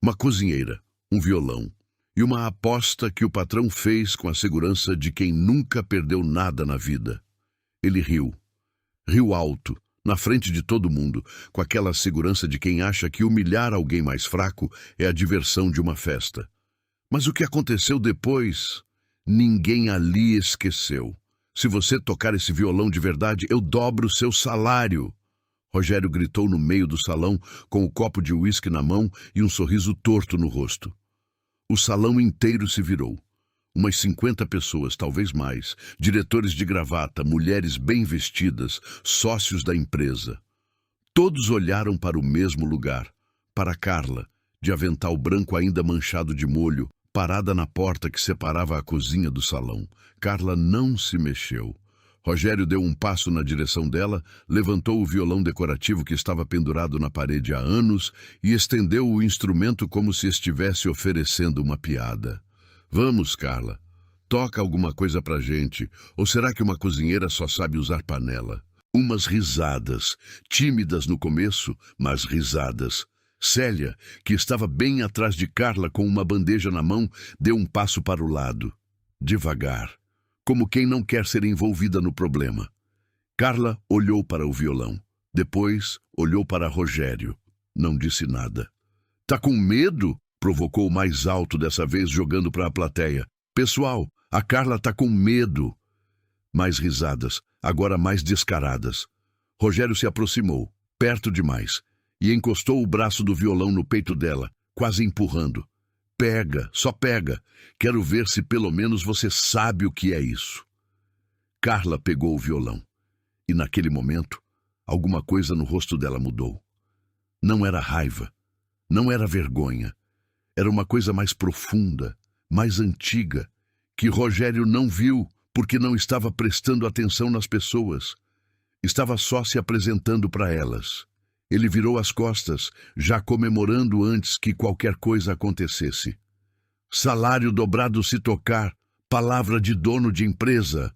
uma cozinheira, um violão e uma aposta que o patrão fez com a segurança de quem nunca perdeu nada na vida. Ele riu. Riu alto, na frente de todo mundo, com aquela segurança de quem acha que humilhar alguém mais fraco é a diversão de uma festa. Mas o que aconteceu depois, ninguém ali esqueceu. Se você tocar esse violão de verdade, eu dobro o seu salário. Rogério gritou no meio do salão, com o copo de uísque na mão e um sorriso torto no rosto. O salão inteiro se virou. Umas 50 pessoas, talvez mais, diretores de gravata, mulheres bem vestidas, sócios da empresa. Todos olharam para o mesmo lugar, para Carla, de avental branco ainda manchado de molho, parada na porta que separava a cozinha do salão. Carla não se mexeu. Rogério deu um passo na direção dela, levantou o violão decorativo que estava pendurado na parede há anos e estendeu o instrumento como se estivesse oferecendo uma piada. Vamos, Carla, toca alguma coisa pra gente, ou será que uma cozinheira só sabe usar panela? Umas risadas, tímidas no começo, mas risadas. Célia, que estava bem atrás de Carla com uma bandeja na mão, deu um passo para o lado. Devagar, como quem não quer ser envolvida no problema. Carla olhou para o violão. Depois, olhou para Rogério. Não disse nada. Tá com medo? Provocou mais alto dessa vez, jogando para a plateia. Pessoal, a Carla tá com medo. Mais risadas, agora mais descaradas. Rogério se aproximou, perto demais, e encostou o braço do violão no peito dela, quase empurrando. Pega, só pega. Quero ver se pelo menos você sabe o que é isso. Carla pegou o violão. E naquele momento, alguma coisa no rosto dela mudou. Não era raiva, não era vergonha. Era uma coisa mais profunda, mais antiga, que Rogério não viu porque não estava prestando atenção nas pessoas. Estava só se apresentando para elas. Ele virou as costas, já comemorando antes que qualquer coisa acontecesse. Salário dobrado se tocar, palavra de dono de empresa.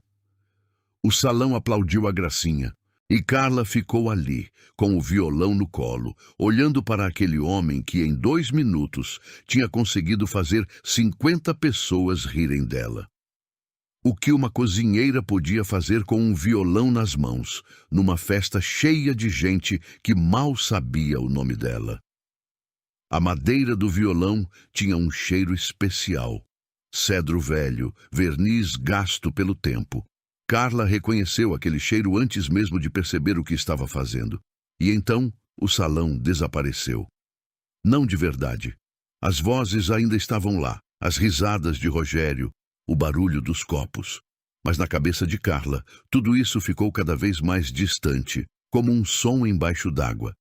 O salão aplaudiu a gracinha. E Carla ficou ali, com o violão no colo, olhando para aquele homem que em 2 minutos tinha conseguido fazer 50 pessoas rirem dela. O que uma cozinheira podia fazer com um violão nas mãos, numa festa cheia de gente que mal sabia o nome dela? A madeira do violão tinha um cheiro especial. Cedro velho, verniz gasto pelo tempo. Carla reconheceu aquele cheiro antes mesmo de perceber o que estava fazendo. E então o salão desapareceu. Não de verdade. As vozes ainda estavam lá, as risadas de Rogério, o barulho dos copos. Mas na cabeça de Carla, tudo isso ficou cada vez mais distante, como um som embaixo d'água.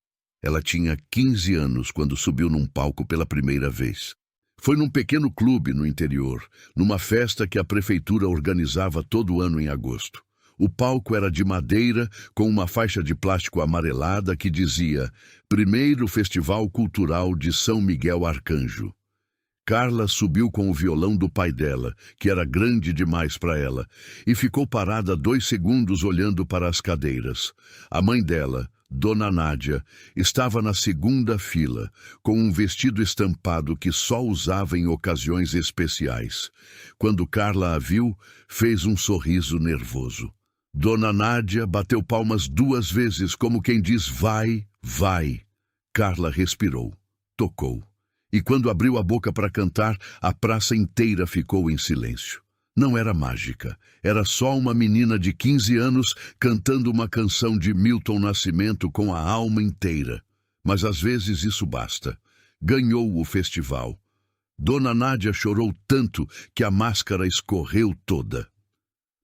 Ela tinha 15 anos quando subiu num palco pela primeira vez. Foi num pequeno clube no interior, numa festa que a prefeitura organizava todo ano em agosto. O palco era de madeira, com uma faixa de plástico amarelada que dizia Primeiro Festival Cultural de São Miguel Arcanjo. Carla subiu com o violão do pai dela, que era grande demais para ela, e ficou parada 2 segundos olhando para as cadeiras. A mãe dela, Dona Nádia, estava na segunda fila, com um vestido estampado que só usava em ocasiões especiais. Quando Carla a viu, fez um sorriso nervoso. Dona Nádia bateu palmas 2 vezes, como quem diz vai, vai. Carla respirou, tocou. E quando abriu a boca para cantar, a praça inteira ficou em silêncio. Não era mágica, era só uma menina de 15 anos cantando uma canção de Milton Nascimento com a alma inteira. Mas às vezes isso basta. Ganhou o festival. Dona Nádia chorou tanto que a máscara escorreu toda.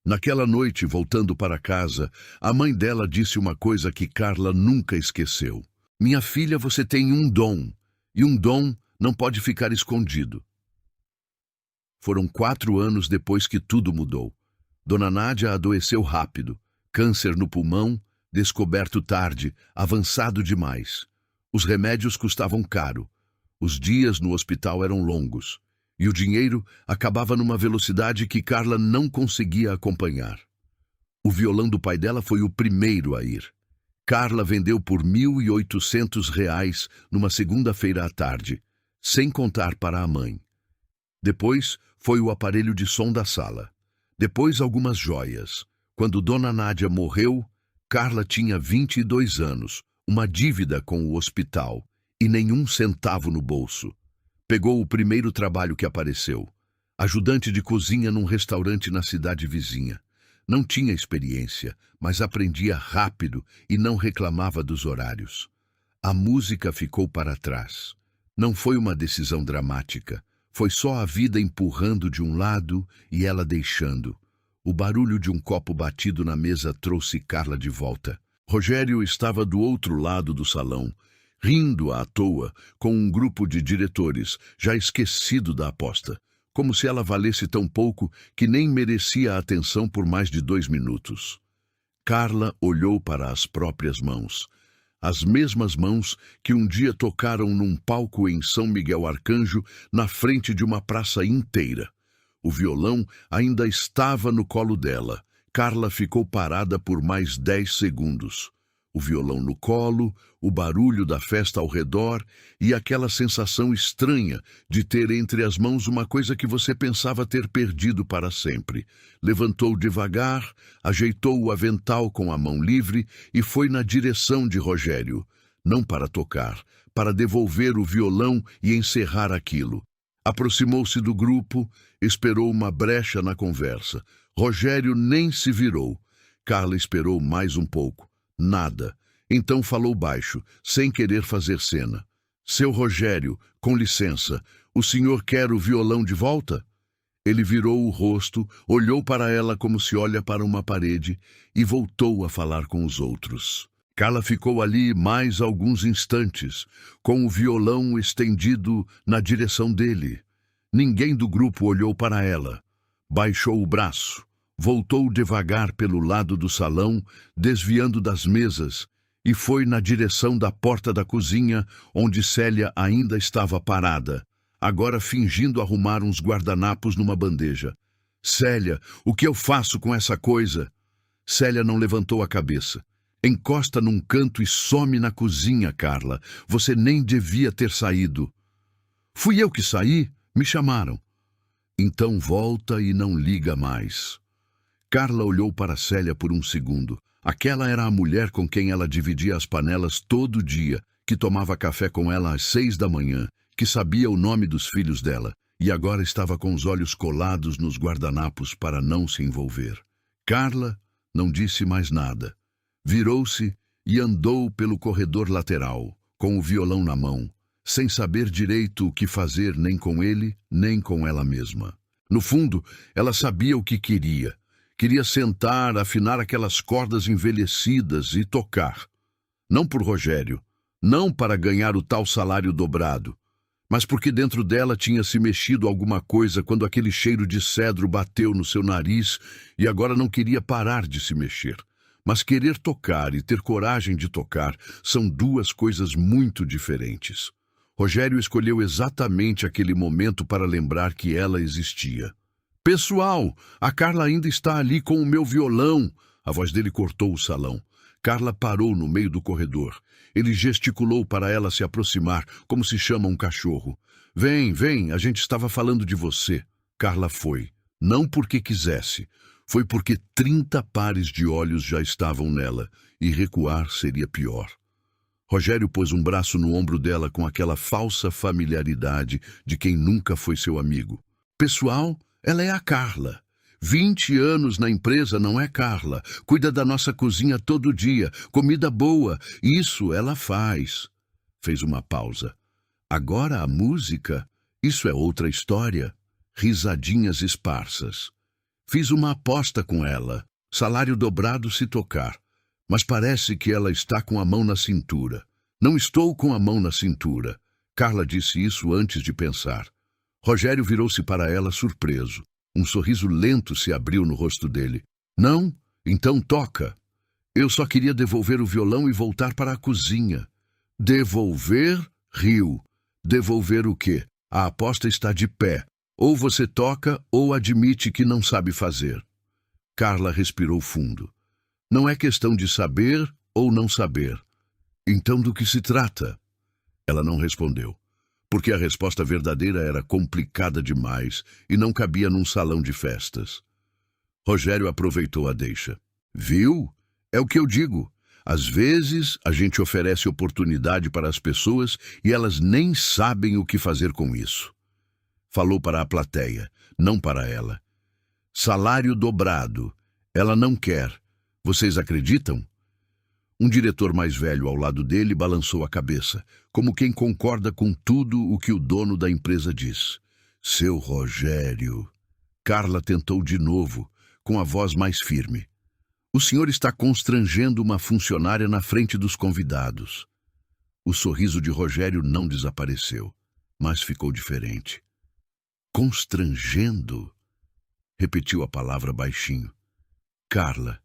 Naquela noite, voltando para casa, a mãe dela disse uma coisa que Carla nunca esqueceu. Minha filha, você tem um dom, e um dom não pode ficar escondido. Foram 4 anos depois que tudo mudou. Dona Nádia adoeceu rápido. Câncer no pulmão, descoberto tarde, avançado demais. Os remédios custavam caro. Os dias no hospital eram longos. E o dinheiro acabava numa velocidade que Carla não conseguia acompanhar. O violão do pai dela foi o primeiro a ir. Carla vendeu por R$ 1.800 numa segunda-feira à tarde. sem contar para a mãe. Depois foi o aparelho de som da sala. Depois algumas joias. Quando Dona Nádia morreu, Carla tinha 22 anos, uma dívida com o hospital e nenhum centavo no bolso. Pegou o primeiro trabalho que apareceu, ajudante de cozinha num restaurante na cidade vizinha. Não tinha experiência, mas aprendia rápido e não reclamava dos horários. A música ficou para trás. Não foi uma decisão dramática. Foi só a vida empurrando de um lado e ela deixando. O barulho de um copo batido na mesa trouxe Carla de volta. Rogério estava do outro lado do salão, rindo à toa com um grupo de diretores, já esquecido da aposta, como se ela valesse tão pouco que nem merecia a atenção por mais de 2 minutos. Carla olhou para as próprias mãos. As mesmas mãos que um dia tocaram num palco em São Miguel Arcanjo, na frente de uma praça inteira. O violão ainda estava no colo dela. Carla ficou parada por mais 10 segundos. O violão no colo, o barulho da festa ao redor e aquela sensação estranha de ter entre as mãos uma coisa que você pensava ter perdido para sempre. Levantou devagar, ajeitou o avental com a mão livre e foi na direção de Rogério. Não para tocar, para devolver o violão e encerrar aquilo. Aproximou-se do grupo, esperou uma brecha na conversa. Rogério nem se virou. Carla esperou mais um pouco. Nada. Então falou baixo, sem querer fazer cena. Seu Rogério, com licença, o senhor quer o violão de volta? Ele virou o rosto, olhou para ela como se olha para uma parede e voltou a falar com os outros. Carla ficou ali mais alguns instantes, com o violão estendido na direção dele. Ninguém do grupo olhou para ela. Baixou o braço. Voltou devagar pelo lado do salão, desviando das mesas, e foi na direção da porta da cozinha, onde Célia ainda estava parada, agora fingindo arrumar uns guardanapos numa bandeja. Célia, o que eu faço com essa coisa? Célia não levantou a cabeça. Encosta num canto e some na cozinha, Carla. Você nem devia ter saído. Fui eu que saí? Me chamaram. Então volta e não liga mais. Carla olhou para Célia por um segundo. Aquela era a mulher com quem ela dividia as panelas todo dia, que tomava café com ela às 6 da manhã, que sabia o nome dos filhos dela, e agora estava com os olhos colados nos guardanapos para não se envolver. Carla não disse mais nada. Virou-se e andou pelo corredor lateral, com o violão na mão, sem saber direito o que fazer nem com ele, nem com ela mesma. No fundo, ela sabia o que queria. Queria sentar, afinar aquelas cordas envelhecidas e tocar. Não por Rogério, não para ganhar o tal salário dobrado, mas porque dentro dela tinha se mexido alguma coisa quando aquele cheiro de cedro bateu no seu nariz e agora não queria parar de se mexer. Mas querer tocar e ter coragem de tocar são duas coisas muito diferentes. Rogério escolheu exatamente aquele momento para lembrar que ela existia. Pessoal, a Carla ainda está ali com o meu violão. A voz dele cortou o salão. Carla parou no meio do corredor. Ele gesticulou para ela se aproximar, como se chama um cachorro. Vem, vem, a gente estava falando de você. Carla foi. Não porque quisesse. Foi porque 30 pares de olhos já estavam nela, e recuar seria pior. Rogério pôs um braço no ombro dela com aquela falsa familiaridade de quem nunca foi seu amigo. Pessoal, ela é a Carla. 20 anos na empresa, não é, Carla? Cuida da nossa cozinha todo dia, comida boa, isso ela faz. Fez uma pausa. Agora a música, isso é outra história. Risadinhas esparsas. Fiz uma aposta com ela, salário dobrado se tocar. Mas parece que ela está com a mão na cintura. Não estou com a mão na cintura. Carla disse isso antes de pensar. Rogério virou-se para ela surpreso. Um sorriso lento se abriu no rosto dele. Não? Então toca. Eu só queria devolver o violão e voltar para a cozinha. Devolver? Riu. Devolver o quê? A aposta está de pé. Ou você toca ou admite que não sabe fazer. Carla respirou fundo. Não é questão de saber ou não saber. Então do que se trata? Ela não respondeu. porque a resposta verdadeira era complicada demais e não cabia num salão de festas. Rogério aproveitou a deixa. Viu? É o que eu digo. Às vezes, a gente oferece oportunidade para as pessoas e elas nem sabem o que fazer com isso. Falou para a plateia, não para ela. Salário dobrado. Ela não quer. Vocês acreditam? Um diretor mais velho ao lado dele balançou a cabeça, como quem concorda com tudo o que o dono da empresa diz. Seu Rogério. Carla tentou de novo, com a voz mais firme. O senhor está constrangendo uma funcionária na frente dos convidados. O sorriso de Rogério não desapareceu, mas ficou diferente. Constrangendo? Repetiu a palavra baixinho. Carla,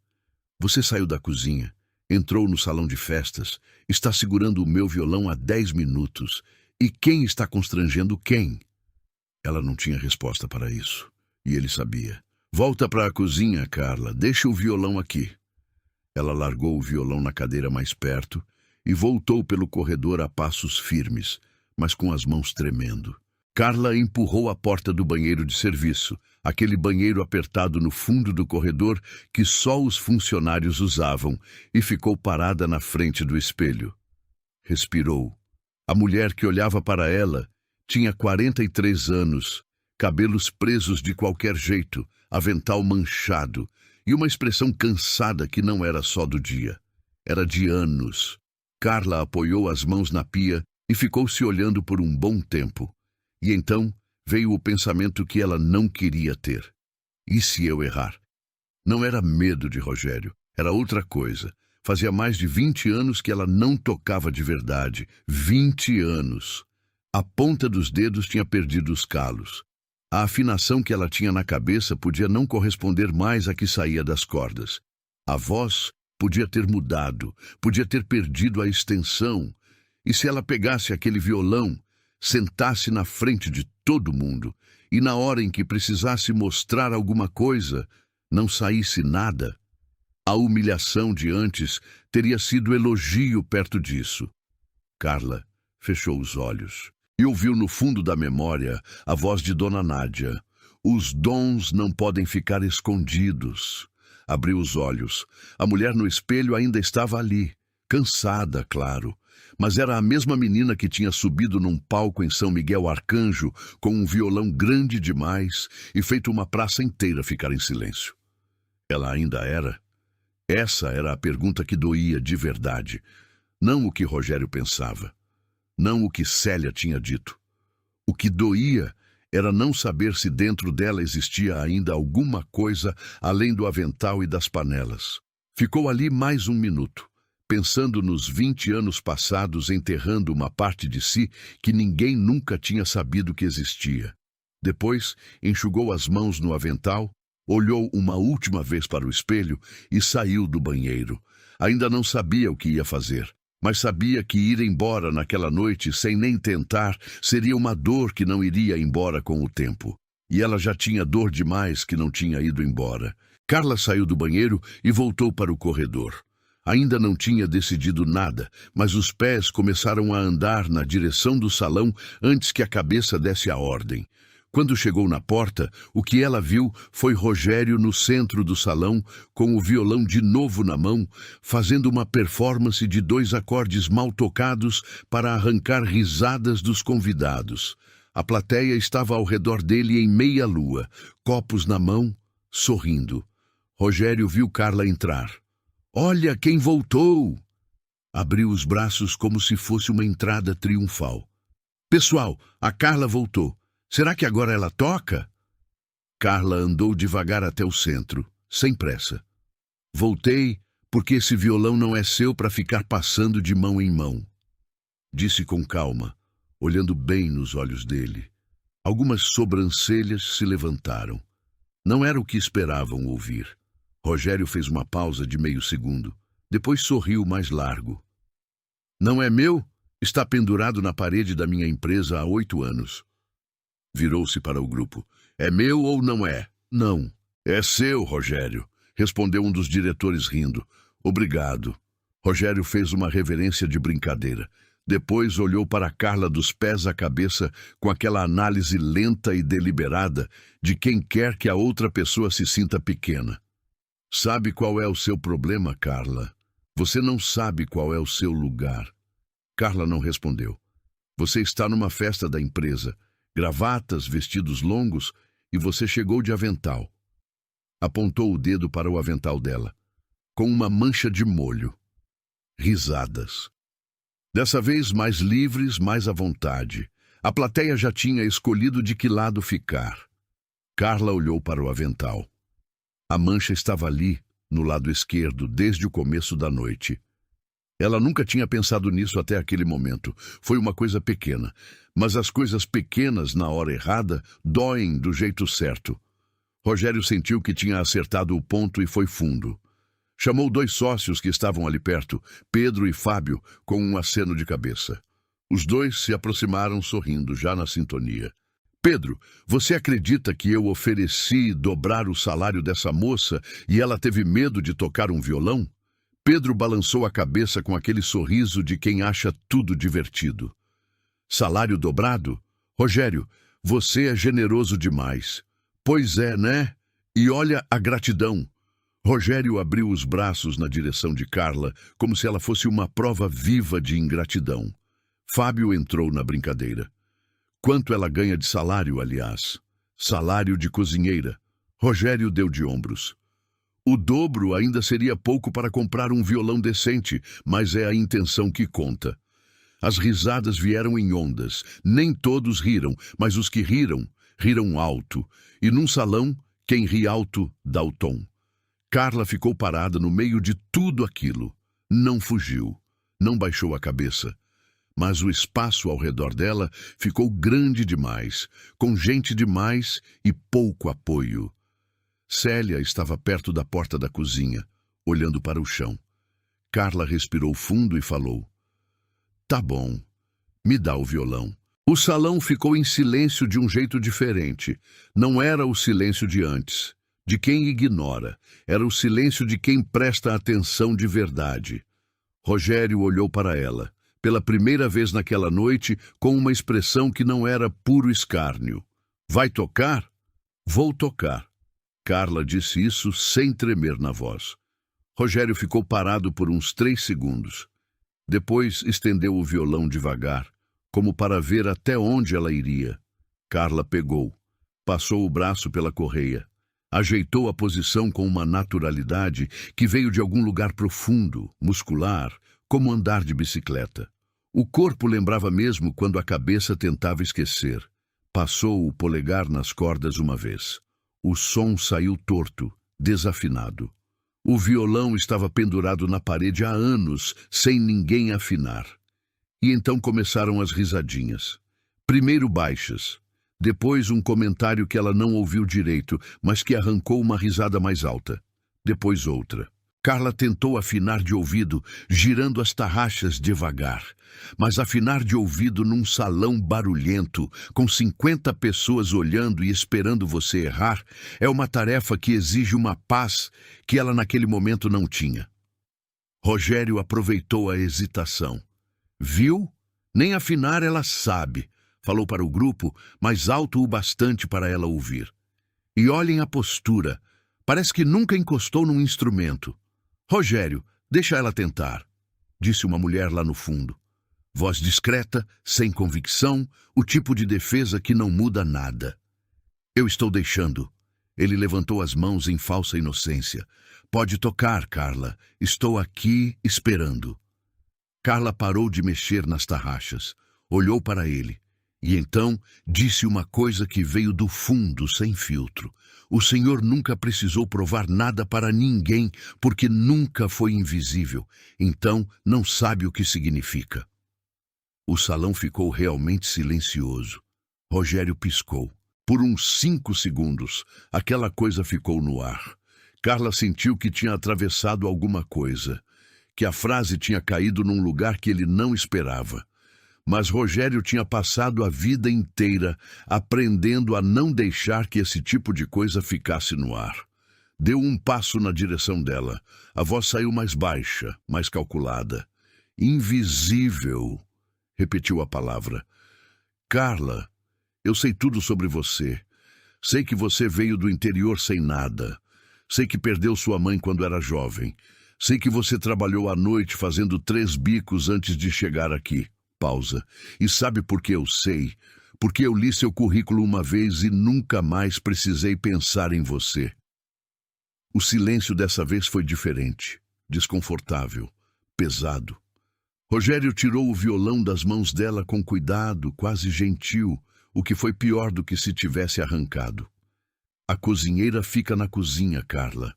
você saiu da cozinha, entrou no salão de festas, está segurando o meu violão há 10 minutos. E quem está constrangendo quem? Ela não tinha resposta para isso, e ele sabia. Volta para a cozinha, Carla. Deixa o violão aqui. Ela largou o violão na cadeira mais perto e voltou pelo corredor a passos firmes, mas com as mãos tremendo. Carla empurrou a porta do banheiro de serviço, aquele banheiro apertado no fundo do corredor que só os funcionários usavam, e ficou parada na frente do espelho. Respirou. A mulher que olhava para ela tinha 43 anos, cabelos presos de qualquer jeito, avental manchado e uma expressão cansada que não era só do dia. Era de anos. Carla apoiou as mãos na pia e ficou se olhando por um bom tempo. E então veio o pensamento que ela não queria ter. E se eu errar? Não era medo de Rogério, era outra coisa. Fazia mais de 20 anos que ela não tocava de verdade. 20 anos. A ponta dos dedos tinha perdido os calos. A afinação que ela tinha na cabeça podia não corresponder mais à que saía das cordas. A voz podia ter mudado, podia ter perdido a extensão. E se ela pegasse aquele violão, sentasse na frente de todo mundo, e na hora em que precisasse mostrar alguma coisa, não saísse nada? A humilhação de antes teria sido elogio perto disso. Carla fechou os olhos e ouviu no fundo da memória a voz de Dona Nádia. Os dons não podem ficar escondidos. Abriu os olhos. A mulher no espelho ainda estava ali, cansada, claro. Mas era a mesma menina que tinha subido num palco em São Miguel Arcanjo com um violão grande demais e feito uma praça inteira ficar em silêncio. Ela ainda era? Essa era a pergunta que doía de verdade. Não o que Rogério pensava. Não o que Célia tinha dito. O que doía era não saber se dentro dela existia ainda alguma coisa além do avental e das panelas. Ficou ali mais um minuto, pensando nos 20 anos passados, enterrando uma parte de si que ninguém nunca tinha sabido que existia. Depois, enxugou as mãos no avental, olhou uma última vez para o espelho e saiu do banheiro. Ainda não sabia o que ia fazer, mas sabia que ir embora naquela noite sem nem tentar seria uma dor que não iria embora com o tempo. E ela já tinha dor demais que não tinha ido embora. Carla saiu do banheiro e voltou para o corredor. Ainda não tinha decidido nada, mas os pés começaram a andar na direção do salão antes que a cabeça desse a ordem. Quando chegou na porta, o que ela viu foi Rogério no centro do salão, com o violão de novo na mão, fazendo uma performance de 2 acordes mal tocados para arrancar risadas dos convidados. A plateia estava ao redor dele em meia lua, copos na mão, sorrindo. Rogério viu Carla entrar. "Olha quem voltou!" Abriu os braços como se fosse uma entrada triunfal. "Pessoal, a Carla voltou. Será que agora ela toca?" Carla andou devagar até o centro, sem pressa. "Voltei porque esse violão não é seu para ficar passando de mão em mão", disse com calma, olhando bem nos olhos dele. Algumas sobrancelhas se levantaram. Não era o que esperavam ouvir. Rogério fez uma pausa de meio segundo. Depois sorriu mais largo. "Não é meu? Está pendurado na parede da minha empresa há 8 anos. Virou-se para o grupo. "É meu ou não é?" "Não." "É seu, Rogério", respondeu um dos diretores rindo. "Obrigado." Rogério fez uma reverência de brincadeira. Depois olhou para Carla dos pés à cabeça com aquela análise lenta e deliberada de quem quer que a outra pessoa se sinta pequena. Sabe qual é o seu problema, Carla? Você não sabe qual é o seu lugar. Carla não respondeu. Você está numa festa da empresa, gravatas, vestidos longos, e você chegou de avental. Apontou o dedo para o avental dela, com uma mancha de molho. Risadas. Dessa vez mais livres, mais à vontade. A plateia já tinha escolhido de que lado ficar. Carla olhou para o avental. A mancha estava ali, no lado esquerdo, desde o começo da noite. Ela nunca tinha pensado nisso até aquele momento. Foi uma coisa pequena. Mas as coisas pequenas, na hora errada, doem do jeito certo. Rogério sentiu que tinha acertado o ponto e foi fundo. Chamou 2 sócios que estavam ali perto, Pedro e Fábio, com um aceno de cabeça. Os 2 se aproximaram sorrindo, já na sintonia. Pedro, você acredita que eu ofereci dobrar o salário dessa moça e ela teve medo de tocar um violão? Pedro balançou a cabeça com aquele sorriso de quem acha tudo divertido. Salário dobrado? Rogério, você é generoso demais. Pois é, né? E olha a gratidão. Rogério abriu os braços na direção de Carla, como se ela fosse uma prova viva de ingratidão. Fábio entrou na brincadeira. Quanto ela ganha de salário, aliás? Salário de cozinheira. Rogério deu de ombros. O dobro ainda seria pouco para comprar um violão decente, mas é a intenção que conta. As risadas vieram em ondas. Nem todos riram, mas os que riram, riram alto. E num salão, quem ri alto dá o tom. Carla ficou parada no meio de tudo aquilo. Não fugiu, não baixou a cabeça. Mas o espaço ao redor dela ficou grande demais, com gente demais e pouco apoio. Célia estava perto da porta da cozinha, olhando para o chão. Carla respirou fundo e falou: Tá bom, me dá o violão. O salão ficou em silêncio de um jeito diferente. Não era o silêncio de antes, de quem ignora. Era o silêncio de quem presta atenção de verdade. Rogério olhou para ela, pela primeira vez naquela noite, com uma expressão que não era puro escárnio. Vai tocar? Vou tocar. Carla disse isso sem tremer na voz. Rogério ficou parado por uns 3 segundos. Depois estendeu o violão devagar, como para ver até onde ela iria. Carla pegou, passou o braço pela correia, ajeitou a posição com uma naturalidade que veio de algum lugar profundo, muscular, como andar de bicicleta. O corpo lembrava mesmo quando a cabeça tentava esquecer. Passou o polegar nas cordas uma vez. O som saiu torto, desafinado. O violão estava pendurado na parede há anos, sem ninguém afinar. E então começaram as risadinhas. Primeiro baixas, depois um comentário que ela não ouviu direito, mas que arrancou uma risada mais alta. Depois outra. Carla tentou afinar de ouvido, girando as tarraxas devagar. Mas afinar de ouvido num salão barulhento, com 50 pessoas olhando e esperando você errar, é uma tarefa que exige uma paz que ela naquele momento não tinha. Rogério aproveitou a hesitação. Viu? Nem afinar ela sabe. Falou para o grupo, mas alto o bastante para ela ouvir. E olhem a postura. Parece que nunca encostou num instrumento. Rogério, deixa ela tentar, disse uma mulher lá no fundo. Voz discreta, sem convicção, o tipo de defesa que não muda nada. Eu estou deixando. Ele levantou as mãos em falsa inocência. Pode tocar, Carla. Estou aqui esperando. Carla parou de mexer nas tarraxas, olhou para ele, e então disse uma coisa que veio do fundo, sem filtro. O Senhor nunca precisou provar nada para ninguém, porque nunca foi invisível, então não sabe o que significa. O salão ficou realmente silencioso. Rogério piscou. Por uns 5 segundos, aquela coisa ficou no ar. Carla sentiu que tinha atravessado alguma coisa, que a frase tinha caído num lugar que ele não esperava. Mas Rogério tinha passado a vida inteira aprendendo a não deixar que esse tipo de coisa ficasse no ar. Deu um passo na direção dela. A voz saiu mais baixa, mais calculada. Invisível. repetiu a palavra. Carla, eu sei tudo sobre você. Sei que você veio do interior sem nada. Sei que perdeu sua mãe quando era jovem. Sei que você trabalhou à noite fazendo 3 bicos antes de chegar aqui. Pausa. E sabe por que eu sei? Porque eu li seu currículo uma vez e nunca mais precisei pensar em você. O silêncio dessa vez foi diferente, desconfortável, pesado. Rogério tirou o violão das mãos dela com cuidado, quase gentil, o que foi pior do que se tivesse arrancado. A cozinheira fica na cozinha, Carla.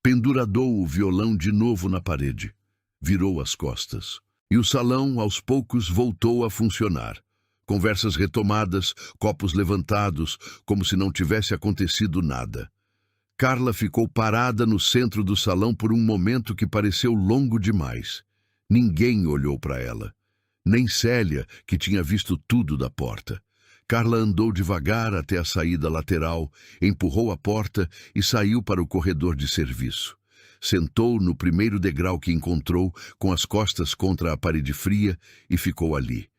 Penduradou o violão de novo na parede. Virou as costas. E o salão, aos poucos, voltou a funcionar. Conversas retomadas, copos levantados, como se não tivesse acontecido nada. Carla ficou parada no centro do salão por um momento que pareceu longo demais. Ninguém olhou para ela. Nem Célia, que tinha visto tudo da porta. Carla andou devagar até a saída lateral, empurrou a porta e saiu para o corredor de serviço. Sentou no primeiro degrau que encontrou, com as costas contra a parede fria, e ficou ali.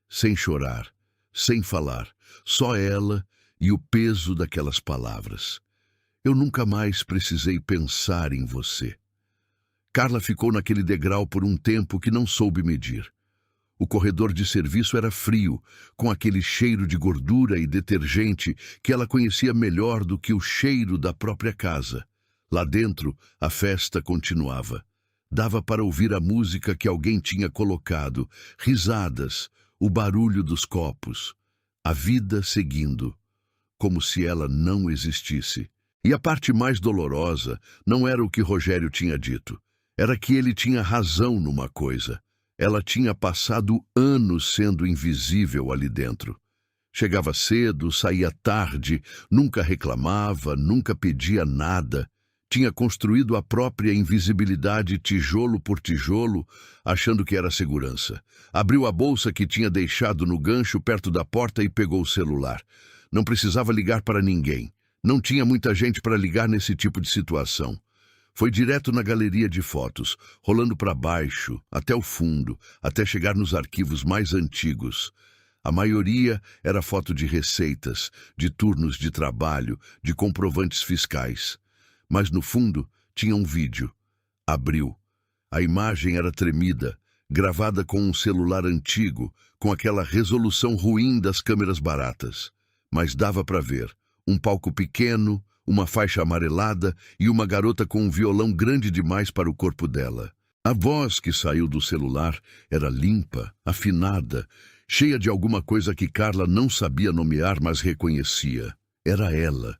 Sem chorar, sem falar, só ela e o peso daquelas palavras. Eu nunca mais precisei pensar em você. Carla ficou naquele degrau por um tempo que não soube medir. O corredor de serviço era frio, com aquele cheiro de gordura e detergente que ela conhecia melhor do que o cheiro da própria casa. Lá dentro, a festa continuava. Dava para ouvir a música que alguém tinha colocado, risadas, o barulho dos copos, a vida seguindo, como se ela não existisse. E a parte mais dolorosa não era o que Rogério tinha dito, era que ele tinha razão numa coisa. Ela tinha passado anos sendo invisível ali dentro. Chegava cedo, saía tarde, nunca reclamava, nunca pedia nada. Tinha construído a própria invisibilidade tijolo por tijolo, achando que era segurança. Abriu a bolsa que tinha deixado no gancho perto da porta e pegou o celular. Não precisava ligar para ninguém. Não tinha muita gente para ligar nesse tipo de situação. Foi direto na galeria de fotos, rolando para baixo, até o fundo, até chegar nos arquivos mais antigos. A maioria era foto de receitas, de turnos de trabalho, de comprovantes fiscais. Mas no fundo tinha um vídeo. Abriu. A imagem era tremida, gravada com um celular antigo, com aquela resolução ruim das câmeras baratas. Mas dava para ver. Um palco pequeno, uma faixa amarelada e uma garota com um violão grande demais para o corpo dela. A voz que saiu do celular era limpa, afinada, cheia de alguma coisa que Carla não sabia nomear, mas reconhecia. Era ela,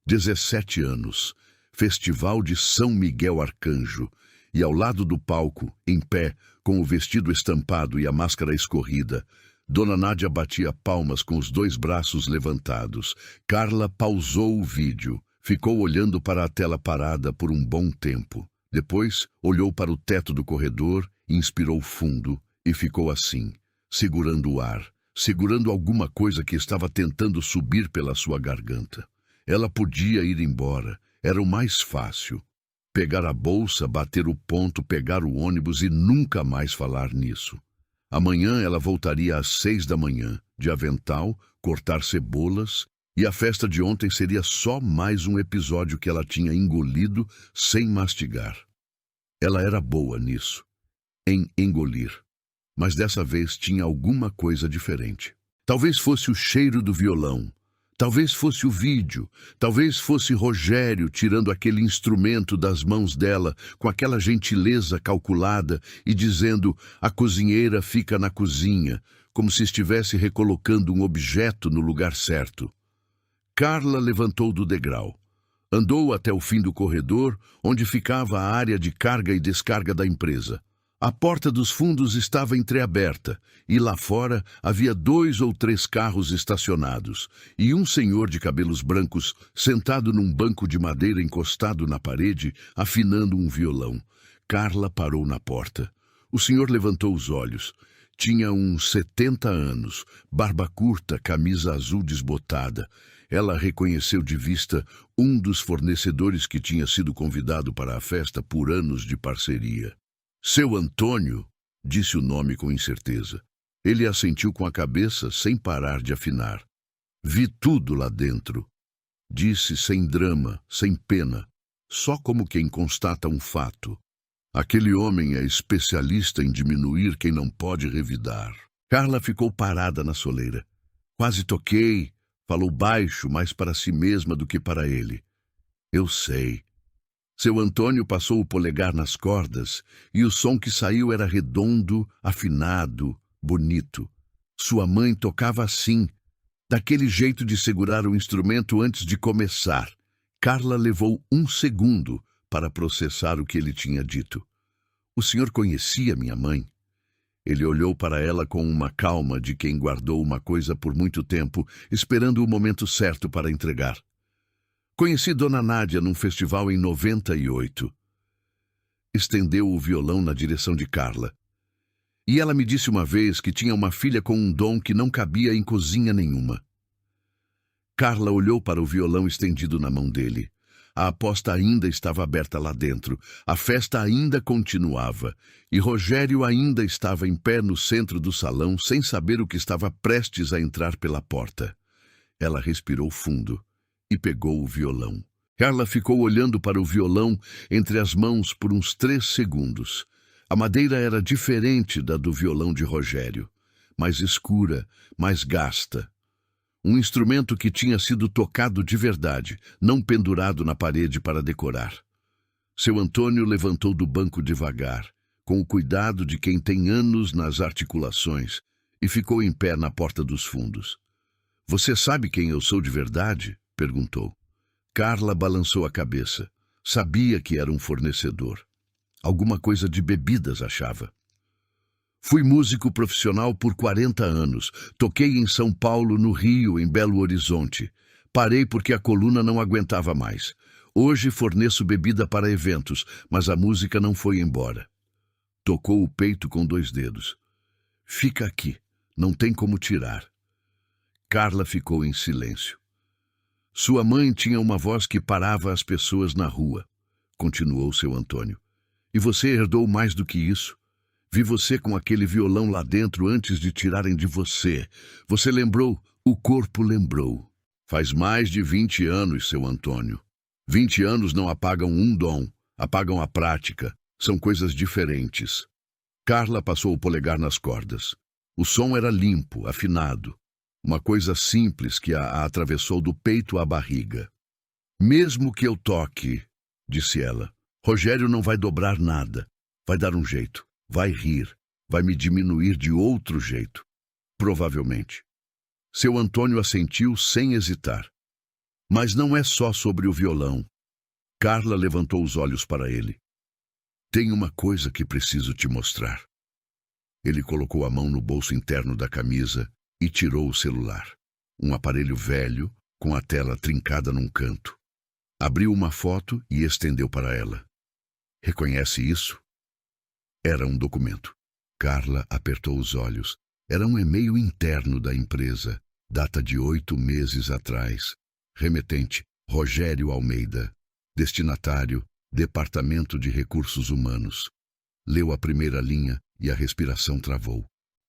17 anos, Festival de São Miguel Arcanjo, e ao lado do palco, em pé, com o vestido estampado e a máscara escorrida, Dona Nádia batia palmas com os 2 braços levantados. Carla pausou o vídeo. Ficou olhando para a tela parada por um bom tempo. Depois, olhou para o teto do corredor, inspirou fundo e ficou assim, segurando o ar, segurando alguma coisa que estava tentando subir pela sua garganta. Ela podia ir embora, era o mais fácil. Pegar a bolsa, bater o ponto, pegar o ônibus e nunca mais falar nisso. Amanhã ela voltaria às 6 da manhã, de avental, cortar cebolas, e a festa de ontem seria só mais um episódio que ela tinha engolido sem mastigar. Ela era boa nisso, em engolir. Mas dessa vez tinha alguma coisa diferente. Talvez fosse o cheiro do violão, talvez fosse o vídeo, talvez fosse Rogério tirando aquele instrumento das mãos dela com aquela gentileza calculada e dizendo: a cozinheira fica na cozinha, como se estivesse recolocando um objeto no lugar certo. Carla levantou do degrau. Andou até o fim do corredor, onde ficava a área de carga e descarga da empresa. A porta dos fundos estava entreaberta, e lá fora havia 2 ou 3 carros estacionados, e um senhor de cabelos brancos sentado num banco de madeira encostado na parede, afinando um violão. Carla parou na porta. O senhor levantou os olhos. Tinha uns 70 anos, barba curta, camisa azul desbotada. Ela reconheceu de vista um dos fornecedores que tinha sido convidado para a festa por anos de parceria. Seu Antônio, disse o nome com incerteza. Ele assentiu com a cabeça sem parar de afinar. Vi tudo lá dentro. Disse sem drama, sem pena, só como quem constata um fato. Aquele homem é especialista em diminuir quem não pode revidar. Carla ficou parada na soleira. Quase toquei, falou baixo, mais para si mesma do que para ele. Eu sei. Seu Antônio passou o polegar nas cordas e o som que saiu era redondo, afinado, bonito. Sua mãe tocava assim, daquele jeito de segurar o instrumento antes de começar. Carla levou 1 segundo para processar o que ele tinha dito. O senhor conhecia minha mãe? Ele olhou para ela com uma calma de quem guardou uma coisa por muito tempo, esperando o momento certo para entregar. Conheci Dona Nádia num festival em 98. Estendeu o violão na direção de Carla. E ela me disse uma vez que tinha uma filha com um dom que não cabia em cozinha nenhuma. Carla olhou para o violão estendido na mão dele. A aposta ainda estava aberta lá dentro, a festa ainda continuava, e Rogério ainda estava em pé no centro do salão, sem saber o que estava prestes a entrar pela porta. Ela respirou fundo e pegou o violão. Carla ficou olhando para o violão entre as mãos por uns 3 segundos. A madeira era diferente da do violão de Rogério, mais escura, mais gasta. Um instrumento que tinha sido tocado de verdade, não pendurado na parede para decorar. Seu Antônio levantou do banco devagar, com o cuidado de quem tem anos nas articulações, e ficou em pé na porta dos fundos. Você sabe quem eu sou de verdade? Perguntou. Carla balançou a cabeça. Sabia que era um fornecedor. Alguma coisa de bebidas, achava. Fui músico profissional por 40 anos. Toquei em São Paulo, no Rio, em Belo Horizonte. Parei porque a coluna não aguentava mais. Hoje forneço bebida para eventos, mas a música não foi embora. Tocou o peito com 2 dedos. Fica aqui, não tem como tirar. Carla ficou em silêncio. Sua mãe tinha uma voz que parava as pessoas na rua, continuou seu Antônio. E você herdou mais do que isso. Vi você com aquele violão lá dentro antes de tirarem de você. Você lembrou, o corpo lembrou. Faz mais de 20 anos, seu Antônio. 20 anos não apagam um dom, apagam a prática. São coisas diferentes. Carla passou o polegar nas cordas. O som era limpo, afinado. Uma coisa simples que a atravessou do peito à barriga. Mesmo que eu toque, disse ela, Rogério não vai dobrar nada. Vai dar um jeito. Vai rir, vai me diminuir de outro jeito. Provavelmente. Seu Antônio assentiu sem hesitar. Mas não é só sobre o violão. Carla levantou os olhos para ele. Tem uma coisa que preciso te mostrar. Ele colocou a mão no bolso interno da camisa e tirou o celular. Um aparelho velho, com a tela trincada num canto. Abriu uma foto e estendeu para ela. Reconhece isso? Era um documento. Carla apertou os olhos. Era um e-mail interno da empresa, data de 8 meses atrás. Remetente, Rogério Almeida. Destinatário, Departamento de Recursos Humanos. Leu a primeira linha e a respiração travou.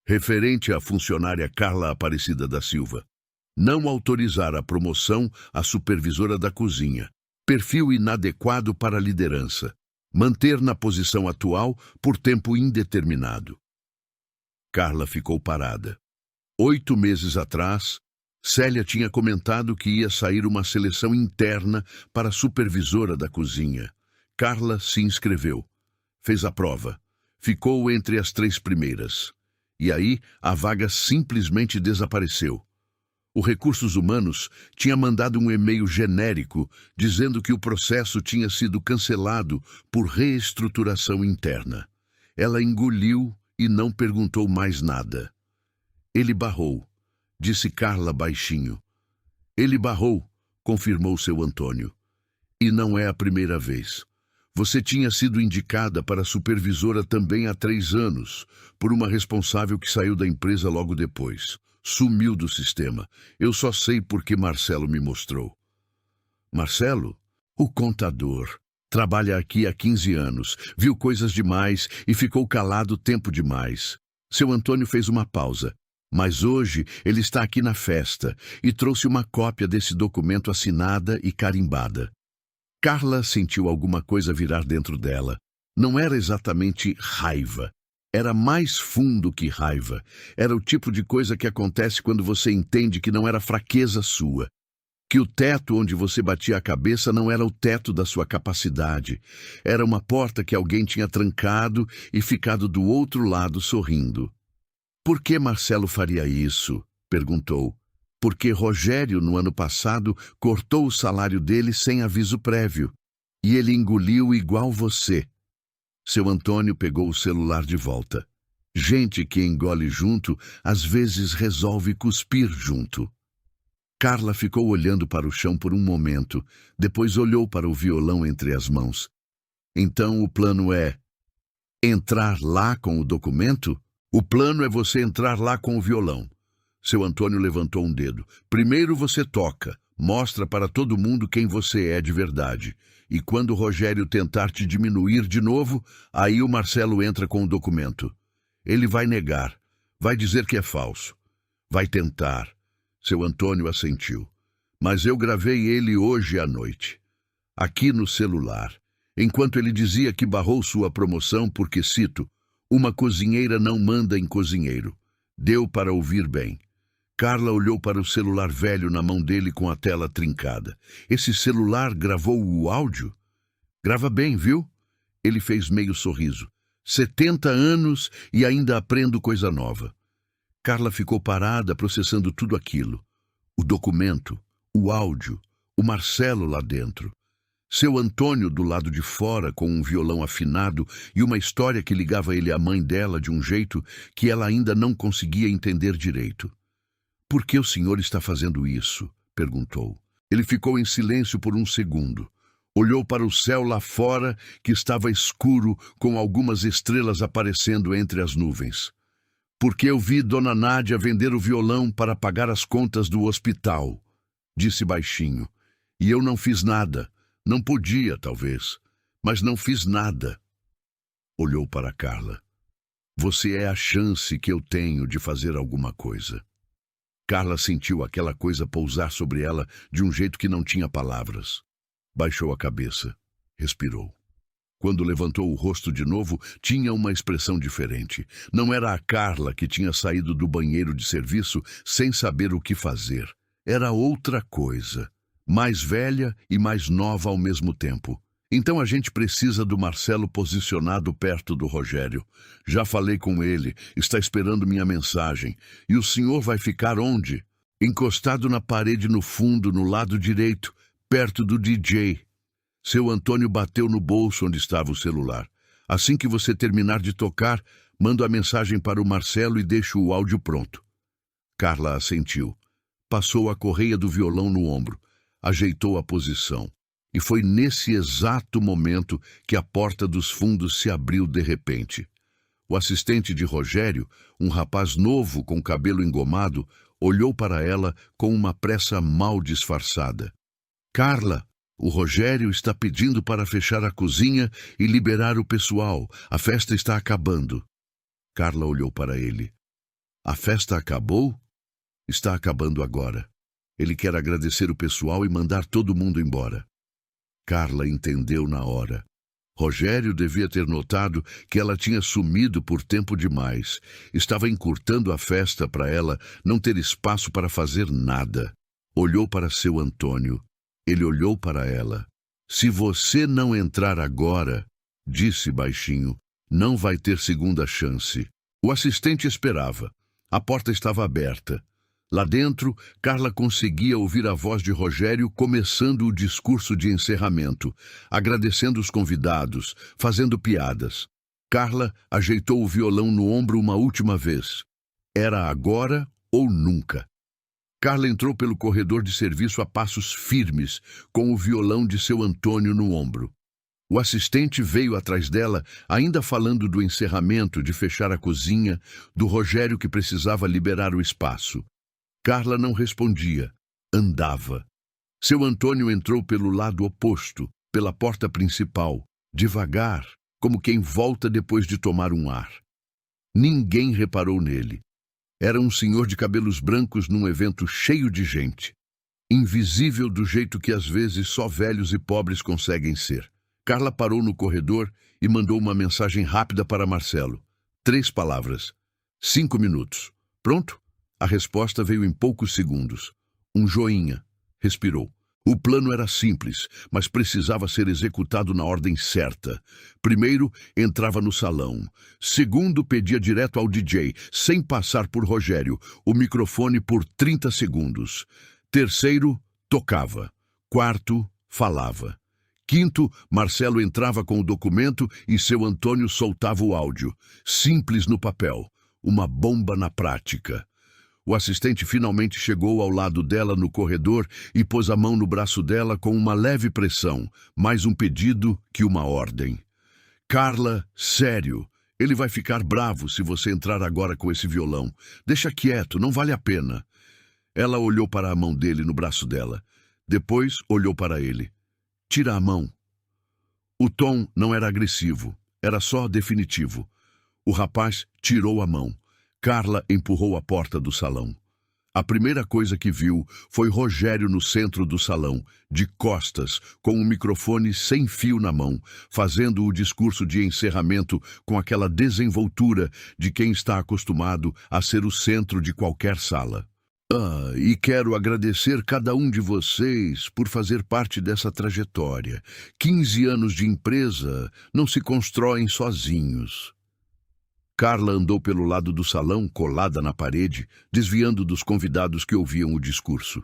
Referente à funcionária Carla Aparecida da Silva. Não autorizar a promoção à supervisora da cozinha. Perfil inadequado para a liderança. Manter na posição atual por tempo indeterminado. Carla ficou parada. 8 meses atrás, Célia tinha comentado que ia sair uma seleção interna para a supervisora da cozinha. Carla se inscreveu. Fez a prova. Ficou entre as 3 primeiras. E aí, a vaga simplesmente desapareceu. O Recursos Humanos tinha mandado um e-mail genérico dizendo que o processo tinha sido cancelado por reestruturação interna. Ela engoliu e não perguntou mais nada. Ele barrou, disse Carla baixinho. Ele barrou, confirmou seu Antônio. E não é a primeira vez. Você tinha sido indicada para supervisora também há 3 anos, por uma responsável que saiu da empresa logo depois. Sumiu do sistema. Eu só sei porque Marcelo me mostrou. Marcelo? O contador. Trabalha aqui há 15 anos. Viu coisas demais e ficou calado tempo demais. Seu Antônio fez uma pausa. Mas hoje ele está aqui na festa e trouxe uma cópia desse documento assinada e carimbada. Carla sentiu alguma coisa virar dentro dela. Não era exatamente raiva. Era mais fundo que raiva. Era o tipo de coisa que acontece quando você entende que não era fraqueza sua. Que o teto onde você batia a cabeça não era o teto da sua capacidade. Era uma porta que alguém tinha trancado e ficado do outro lado sorrindo. Por que Marcelo faria isso? Perguntou. Porque Rogério, no ano passado, cortou o salário dele sem aviso prévio. E ele engoliu igual você. Seu Antônio pegou o celular de volta. Gente que engole junto, às vezes resolve cuspir junto. Carla ficou olhando para o chão por um momento, depois olhou para o violão entre as mãos. Então o plano é entrar lá com o documento? O plano é você entrar lá com o violão. Seu Antônio levantou um dedo. Primeiro você toca, mostra para todo mundo quem você é de verdade. E quando o Rogério tentar te diminuir de novo, aí o Marcelo entra com o documento. Ele vai negar, vai dizer que é falso. Vai tentar. Seu Antônio assentiu. Mas eu gravei ele hoje à noite. Aqui no celular. Enquanto ele dizia que barrou sua promoção porque, cito, uma cozinheira não manda em cozinheiro. Deu para ouvir bem. Carla olhou para o celular velho na mão dele com a tela trincada. Esse celular gravou o áudio? Grava bem, viu? Ele fez meio sorriso. 70 anos e ainda aprendo coisa nova. Carla ficou parada processando tudo aquilo. O documento, o áudio, o Marcelo lá dentro. Seu Antônio do lado de fora com um violão afinado e uma história que ligava ele à mãe dela de um jeito que ela ainda não conseguia entender direito. Por que o senhor está fazendo isso? Perguntou. Ele ficou em silêncio por um segundo. Olhou para o céu lá fora, que estava escuro, com algumas estrelas aparecendo entre as nuvens. Porque eu vi Dona Nádia vender o violão para pagar as contas do hospital, disse baixinho. E eu não fiz nada. Não podia, talvez, mas não fiz nada. Olhou para Carla. Você é a chance que eu tenho de fazer alguma coisa. Carla sentiu aquela coisa pousar sobre ela de um jeito que não tinha palavras. Baixou a cabeça. Respirou. Quando levantou o rosto de novo, tinha uma expressão diferente. Não era a Carla que tinha saído do banheiro de serviço sem saber o que fazer. Era outra coisa. Mais velha e mais nova ao mesmo tempo. Então a gente precisa do Marcelo posicionado perto do Rogério. Já falei com ele, está esperando minha mensagem. E o senhor vai ficar onde? Encostado na parede no fundo, no lado direito, perto do DJ. Seu Antônio bateu no bolso onde estava o celular. Assim que você terminar de tocar, mando a mensagem para o Marcelo e deixo o áudio pronto. Carla assentiu. Passou a correia do violão no ombro. Ajeitou a posição. E foi nesse exato momento que a porta dos fundos se abriu de repente. O assistente de Rogério, um rapaz novo com cabelo engomado, olhou para ela com uma pressa mal disfarçada. Carla, o Rogério está pedindo para fechar a cozinha e liberar o pessoal. A festa está acabando. Carla olhou para ele. A festa acabou? Está acabando agora. Ele quer agradecer o pessoal e mandar todo mundo embora. Carla entendeu na hora. Rogério devia ter notado que ela tinha sumido por tempo demais. Estava encurtando a festa para ela não ter espaço para fazer nada. Olhou para seu Antônio. Ele olhou para ela. Se você não entrar agora, disse baixinho, não vai ter segunda chance. O assistente esperava. A porta estava aberta. Lá dentro, Carla conseguia ouvir a voz de Rogério começando o discurso de encerramento, agradecendo os convidados, fazendo piadas. Carla ajeitou o violão no ombro uma última vez. Era agora ou nunca. Carla entrou pelo corredor de serviço a passos firmes, com o violão de seu Antônio no ombro. O assistente veio atrás dela, ainda falando do encerramento, de fechar a cozinha, do Rogério que precisava liberar o espaço. Carla não respondia. Andava. Seu Antônio entrou pelo lado oposto, pela porta principal, devagar, como quem volta depois de tomar um ar. Ninguém reparou nele. Era um senhor de cabelos brancos num evento cheio de gente. Invisível do jeito que às vezes só velhos e pobres conseguem ser. Carla parou no corredor e mandou uma mensagem rápida para Marcelo. 3 palavras. 5 minutos. Pronto? A resposta veio em poucos segundos. Um joinha. Respirou. O plano era simples, mas precisava ser executado na ordem certa. Primeiro, entrava no salão. Segundo, pedia direto ao DJ, sem passar por Rogério, o microfone por 30 segundos. Terceiro, tocava. Quarto, falava. Quinto, Marcelo entrava com o documento e seu Antônio soltava o áudio. Simples no papel, uma bomba na prática. O assistente finalmente chegou ao lado dela no corredor e pôs a mão no braço dela com uma leve pressão, mais um pedido que uma ordem. Carla, sério, ele vai ficar bravo se você entrar agora com esse violão. Deixa quieto, não vale a pena. Ela olhou para a mão dele no braço dela. Depois olhou para ele. Tira a mão. O tom não era agressivo, era só definitivo. O rapaz tirou a mão. Carla empurrou a porta do salão. A primeira coisa que viu foi Rogério no centro do salão, de costas, com um microfone sem fio na mão, fazendo o discurso de encerramento com aquela desenvoltura de quem está acostumado a ser o centro de qualquer sala. E quero agradecer cada um de vocês por fazer parte dessa trajetória. 15 anos de empresa não se constroem sozinhos. Carla andou pelo lado do salão, colada na parede, desviando dos convidados que ouviam o discurso.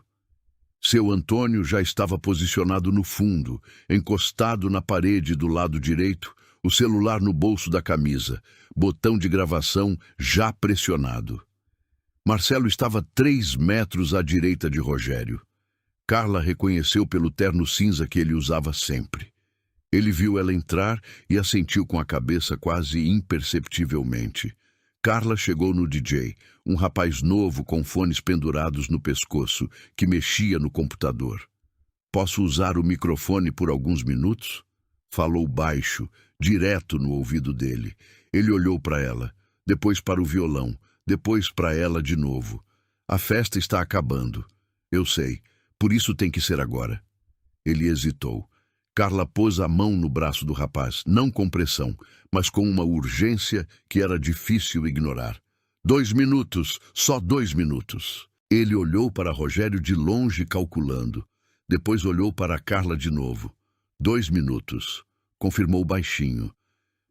Seu Antônio já estava posicionado no fundo, encostado na parede do lado direito, o celular no bolso da camisa, botão de gravação já pressionado. Marcelo estava 3 metros à direita de Rogério. Carla reconheceu pelo terno cinza que ele usava sempre. Ele viu ela entrar e assentiu com a cabeça quase imperceptivelmente. Carla chegou no DJ, um rapaz novo com fones pendurados no pescoço, que mexia no computador. Posso usar o microfone por alguns minutos? Falou baixo, direto no ouvido dele. Ele olhou para ela, depois para o violão, depois para ela de novo. A festa está acabando. Eu sei, por isso tem que ser agora. Ele hesitou. Carla pôs a mão no braço do rapaz, não com pressão, mas com uma urgência que era difícil ignorar. 2 minutos, só 2 minutos. Ele olhou para Rogério de longe, calculando. Depois olhou para Carla de novo. 2 minutos, confirmou baixinho.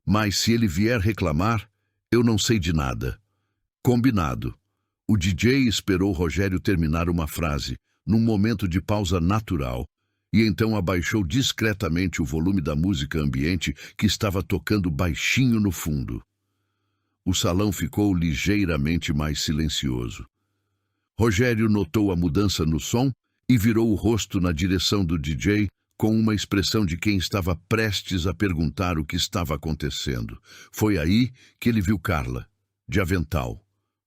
Mas se ele vier reclamar, eu não sei de nada. Combinado. O DJ esperou Rogério terminar uma frase, num momento de pausa natural, e então abaixou discretamente o volume da música ambiente que estava tocando baixinho no fundo. O salão ficou ligeiramente mais silencioso. Rogério notou a mudança no som e virou o rosto na direção do DJ com uma expressão de quem estava prestes a perguntar o que estava acontecendo. Foi aí que ele viu Carla, de avental,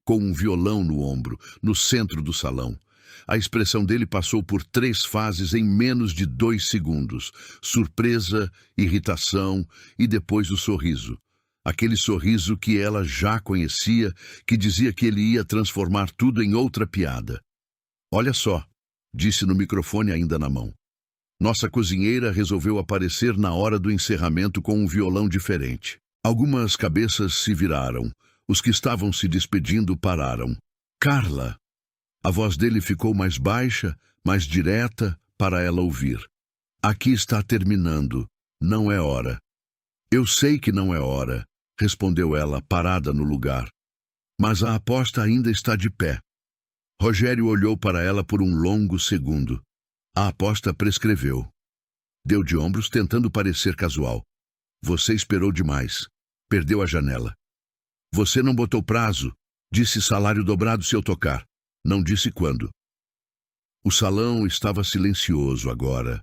com um violão no ombro, no centro do salão. A expressão dele passou por 3 fases em menos de 2 segundos. Surpresa, irritação e depois o sorriso. Aquele sorriso que ela já conhecia, que dizia que ele ia transformar tudo em outra piada. Olha só, disse no microfone ainda na mão. Nossa cozinheira resolveu aparecer na hora do encerramento com um violão diferente. Algumas cabeças se viraram. Os que estavam se despedindo pararam. Carla! A voz dele ficou mais baixa, mais direta, para ela ouvir. Aqui está terminando. Não é hora. Eu sei que não é hora, respondeu ela, parada no lugar. Mas a aposta ainda está de pé. Rogério olhou para ela por um longo segundo. A aposta prescreveu. Deu de ombros, tentando parecer casual. Você esperou demais. Perdeu a janela. Você não botou prazo. Disse salário dobrado se eu tocar. Não disse quando. O salão estava silencioso agora.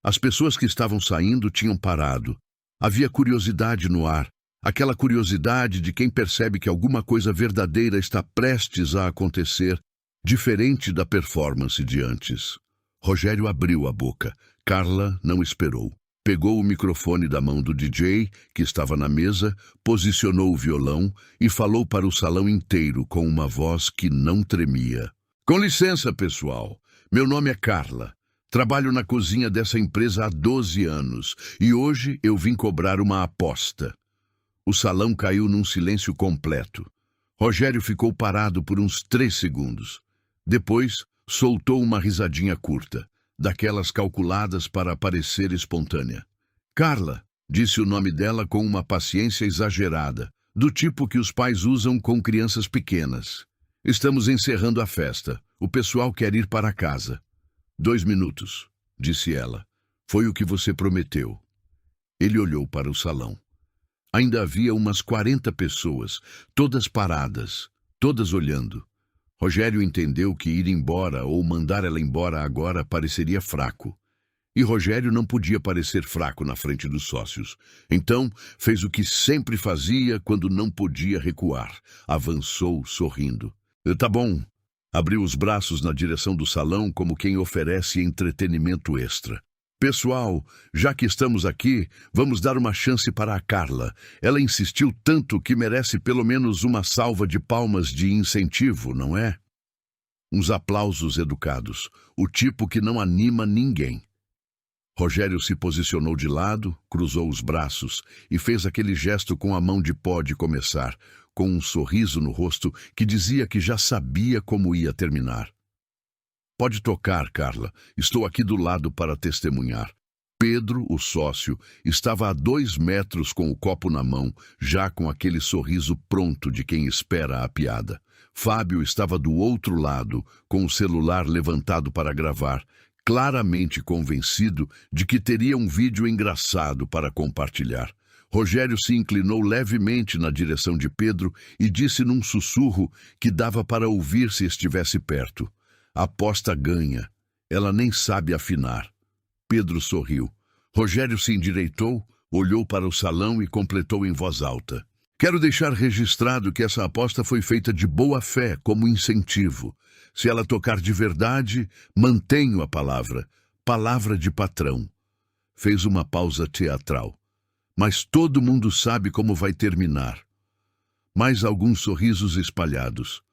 As pessoas que estavam saindo tinham parado. Havia curiosidade no ar, aquela curiosidade de quem percebe que alguma coisa verdadeira está prestes a acontecer, diferente da performance de antes. Rogério abriu a boca. Carla não esperou. Pegou o microfone da mão do DJ, que estava na mesa, posicionou o violão e falou para o salão inteiro com uma voz que não tremia. Com licença, pessoal. Meu nome é Carla. Trabalho na cozinha dessa empresa há 12 anos e hoje eu vim cobrar uma aposta. O salão caiu num silêncio completo. Rogério ficou parado por uns 3 segundos. Depois, soltou uma risadinha curta, daquelas calculadas para parecer espontânea. Carla, disse o nome dela com uma paciência exagerada, do tipo que os pais usam com crianças pequenas. Estamos encerrando a festa. O pessoal quer ir para casa. 2 minutos, disse ela. Foi o que você prometeu. Ele olhou para o salão. Ainda havia umas 40 pessoas, todas paradas, todas olhando. Rogério entendeu que ir embora ou mandar ela embora agora pareceria fraco. E Rogério não podia parecer fraco na frente dos sócios. Então, fez o que sempre fazia quando não podia recuar. Avançou, sorrindo. Tá bom. Abriu os braços na direção do salão como quem oferece entretenimento extra. Pessoal, já que estamos aqui, vamos dar uma chance para a Carla. Ela insistiu tanto que merece pelo menos uma salva de palmas de incentivo, não é? Uns aplausos educados, o tipo que não anima ninguém. Rogério se posicionou de lado, cruzou os braços e fez aquele gesto com a mão de pó de começar, com um sorriso no rosto que dizia que já sabia como ia terminar. Pode tocar, Carla. Estou aqui do lado para testemunhar. Pedro, o sócio, estava a 2 metros com o copo na mão, já com aquele sorriso pronto de quem espera a piada. Fábio estava do outro lado, com o celular levantado para gravar, claramente convencido de que teria um vídeo engraçado para compartilhar. Rogério se inclinou levemente na direção de Pedro e disse num sussurro que dava para ouvir se estivesse perto. A aposta ganha. Ela nem sabe afinar. Pedro sorriu. Rogério se endireitou, olhou para o salão e completou em voz alta. Quero deixar registrado que essa aposta foi feita de boa fé, como incentivo. Se ela tocar de verdade, mantenho a palavra. Palavra de patrão. Fez uma pausa teatral. Mas todo mundo sabe como vai terminar. Mais alguns sorrisos espalhados.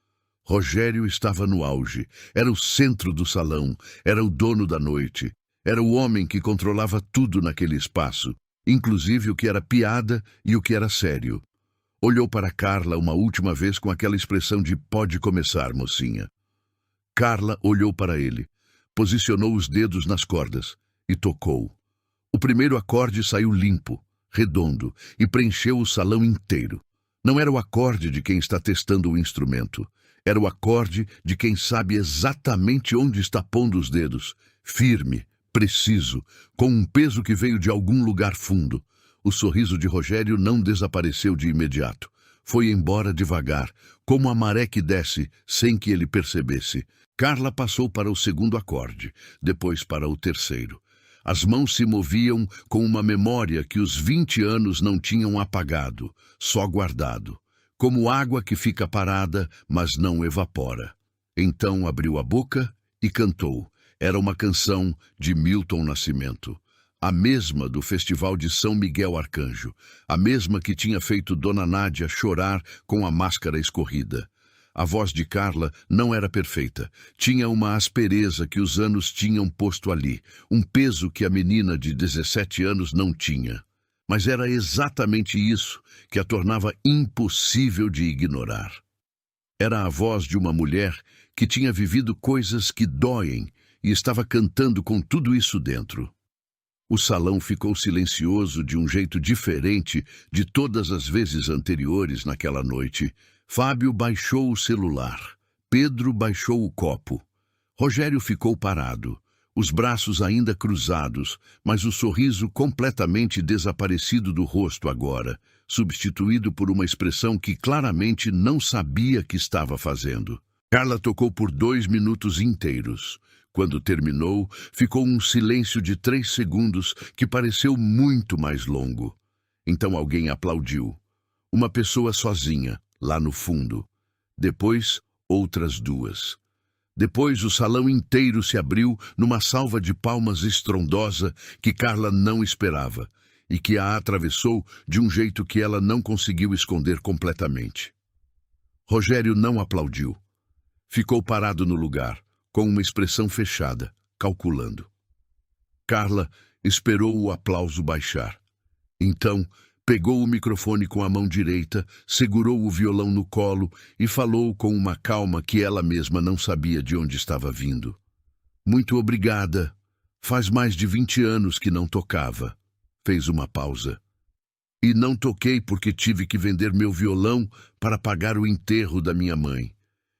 Rogério estava no auge. Era o centro do salão. Era o dono da noite. Era o homem que controlava tudo naquele espaço, inclusive o que era piada e o que era sério. Olhou para Carla uma última vez com aquela expressão de pode começar, mocinha. Carla olhou para ele, posicionou os dedos nas cordas e tocou. O primeiro acorde saiu limpo, redondo e preencheu o salão inteiro. Não era o acorde de quem está testando o instrumento. Era o acorde de quem sabe exatamente onde está pondo os dedos, firme, preciso, com um peso que veio de algum lugar fundo. O sorriso de Rogério não desapareceu de imediato. Foi embora devagar, como a maré que desce, sem que ele percebesse. Carla passou para o segundo acorde, depois para o terceiro. As mãos se moviam com uma memória que os 20 anos não tinham apagado, só guardado. Como água que fica parada, mas não evapora. Então abriu a boca e cantou. Era uma canção de Milton Nascimento. A mesma do Festival de São Miguel Arcanjo. A mesma que tinha feito Dona Nádia chorar com a máscara escorrida. A voz de Carla não era perfeita. Tinha uma aspereza que os anos tinham posto ali. Um peso que a menina de 17 anos não tinha. Mas era exatamente isso que a tornava impossível de ignorar. Era a voz de uma mulher que tinha vivido coisas que doem e estava cantando com tudo isso dentro. O salão ficou silencioso de um jeito diferente de todas as vezes anteriores naquela noite. Fábio baixou o celular. Pedro baixou o copo. Rogério ficou parado, os braços ainda cruzados, mas o sorriso completamente desaparecido do rosto agora, substituído por uma expressão que claramente não sabia que estava fazendo. Carla tocou por 2 minutos inteiros. Quando terminou, ficou um silêncio de 3 segundos que pareceu muito mais longo. Então alguém aplaudiu. Uma pessoa sozinha, lá no fundo. Depois, outras 2. Depois o salão inteiro se abriu numa salva de palmas estrondosa que Carla não esperava e que a atravessou de um jeito que ela não conseguiu esconder completamente. Rogério não aplaudiu. Ficou parado no lugar, com uma expressão fechada, calculando. Carla esperou o aplauso baixar. Então, pegou o microfone com a mão direita, segurou o violão no colo e falou com uma calma que ela mesma não sabia de onde estava vindo. Muito obrigada. Faz mais de 20 anos que não tocava. Fez uma pausa. E não toquei porque tive que vender meu violão para pagar o enterro da minha mãe.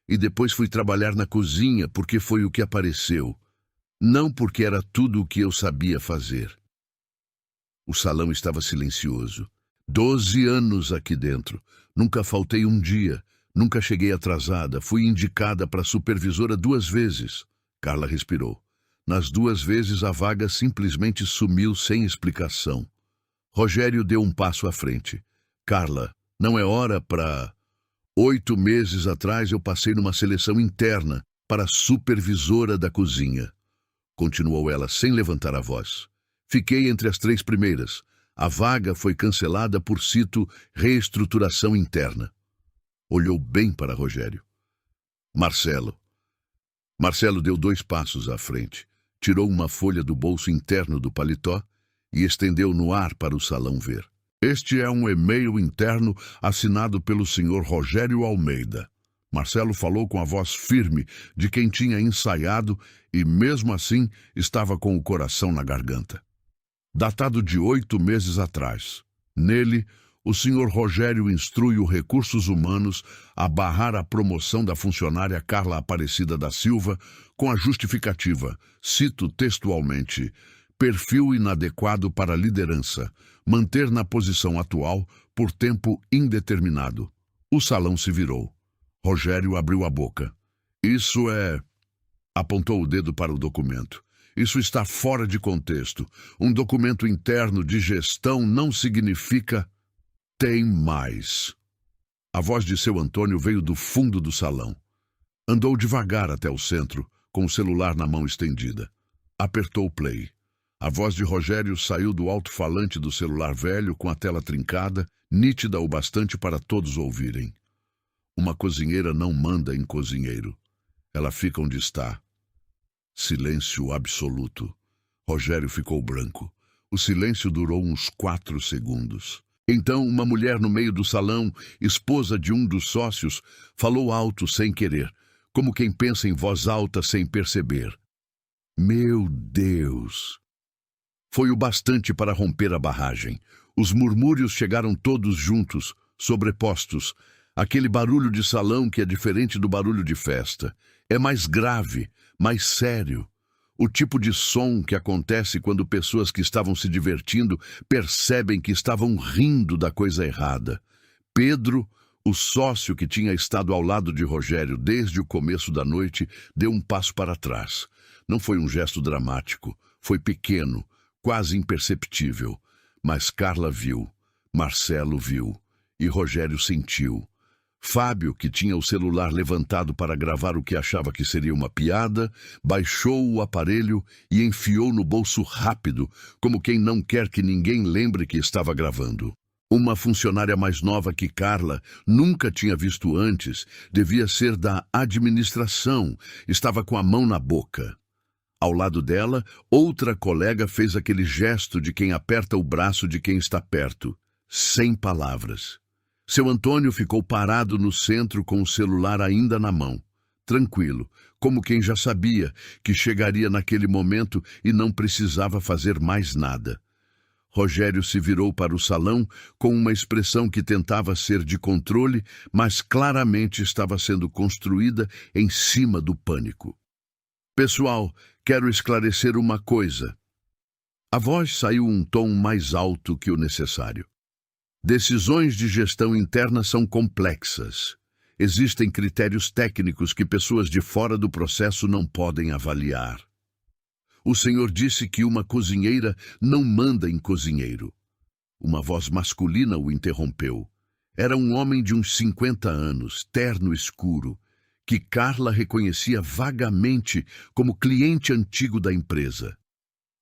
E depois fui trabalhar na cozinha porque foi o que apareceu. Não porque era tudo o que eu sabia fazer. O salão estava silencioso. 12 anos aqui dentro. Nunca faltei um dia. Nunca cheguei atrasada. Fui indicada para supervisora 2 vezes. Carla respirou. Nas 2 vezes a vaga simplesmente sumiu sem explicação. Rogério deu um passo à frente. Carla, não é hora para... 8 meses atrás eu passei numa seleção interna para supervisora da cozinha. Continuou ela sem levantar a voz. Fiquei entre as 3 primeiras. A vaga foi cancelada por, cito, reestruturação interna. Olhou bem para Rogério. Marcelo. Marcelo deu 2 passos à frente, tirou uma folha do bolso interno do paletó e estendeu no ar para o salão ver. Este é um e-mail interno assinado pelo senhor Rogério Almeida. Marcelo falou com a voz firme de quem tinha ensaiado e, mesmo assim, estava com o coração na garganta. Datado de 8 meses atrás. Nele, o senhor Rogério instrui o Recursos Humanos a barrar a promoção da funcionária Carla Aparecida da Silva com a justificativa, cito textualmente, perfil inadequado para a liderança, manter na posição atual por tempo indeterminado. O salão se virou. Rogério abriu a boca. Isso é... Apontou o dedo para o documento. Isso está fora de contexto. Um documento interno de gestão não significa... Tem mais. A voz de seu Antônio veio do fundo do salão. Andou devagar até o centro, com o celular na mão estendida. Apertou o play. A voz de Rogério saiu do alto-falante do celular velho com a tela trincada, nítida o bastante para todos ouvirem. Uma cozinheira não manda em cozinheiro. Ela fica onde está. Silêncio absoluto. Rogério ficou branco. O silêncio durou uns 4 segundos. Então, uma mulher no meio do salão, esposa de um dos sócios, falou alto sem querer, como quem pensa em voz alta sem perceber. Meu Deus! Foi o bastante para romper a barragem. Os murmúrios chegaram todos juntos, sobrepostos. Aquele barulho de salão que é diferente do barulho de festa. É mais grave, mais sério. O tipo de som que acontece quando pessoas que estavam se divertindo percebem que estavam rindo da coisa errada. Pedro, o sócio que tinha estado ao lado de Rogério desde o começo da noite, deu um passo para trás. Não foi um gesto dramático, foi pequeno, quase imperceptível. Mas Carla viu, Marcelo viu e Rogério sentiu. Fábio, que tinha o celular levantado para gravar o que achava que seria uma piada, baixou o aparelho e enfiou no bolso rápido, como quem não quer que ninguém lembre que estava gravando. Uma funcionária mais nova que Carla nunca tinha visto antes, devia ser da administração, estava com a mão na boca. Ao lado dela, outra colega fez aquele gesto de quem aperta o braço de quem está perto, sem palavras. Seu Antônio ficou parado no centro com o celular ainda na mão, tranquilo, como quem já sabia que chegaria naquele momento e não precisava fazer mais nada. Rogério se virou para o salão com uma expressão que tentava ser de controle, mas claramente estava sendo construída em cima do pânico. Pessoal, quero esclarecer uma coisa. A voz saiu um tom mais alto que o necessário. Decisões de gestão interna são complexas. Existem critérios técnicos que pessoas de fora do processo não podem avaliar. O senhor disse que uma cozinheira não manda em cozinheiro. Uma voz masculina o interrompeu. Era um homem de uns 50 anos, terno escuro, que Carla reconhecia vagamente como cliente antigo da empresa.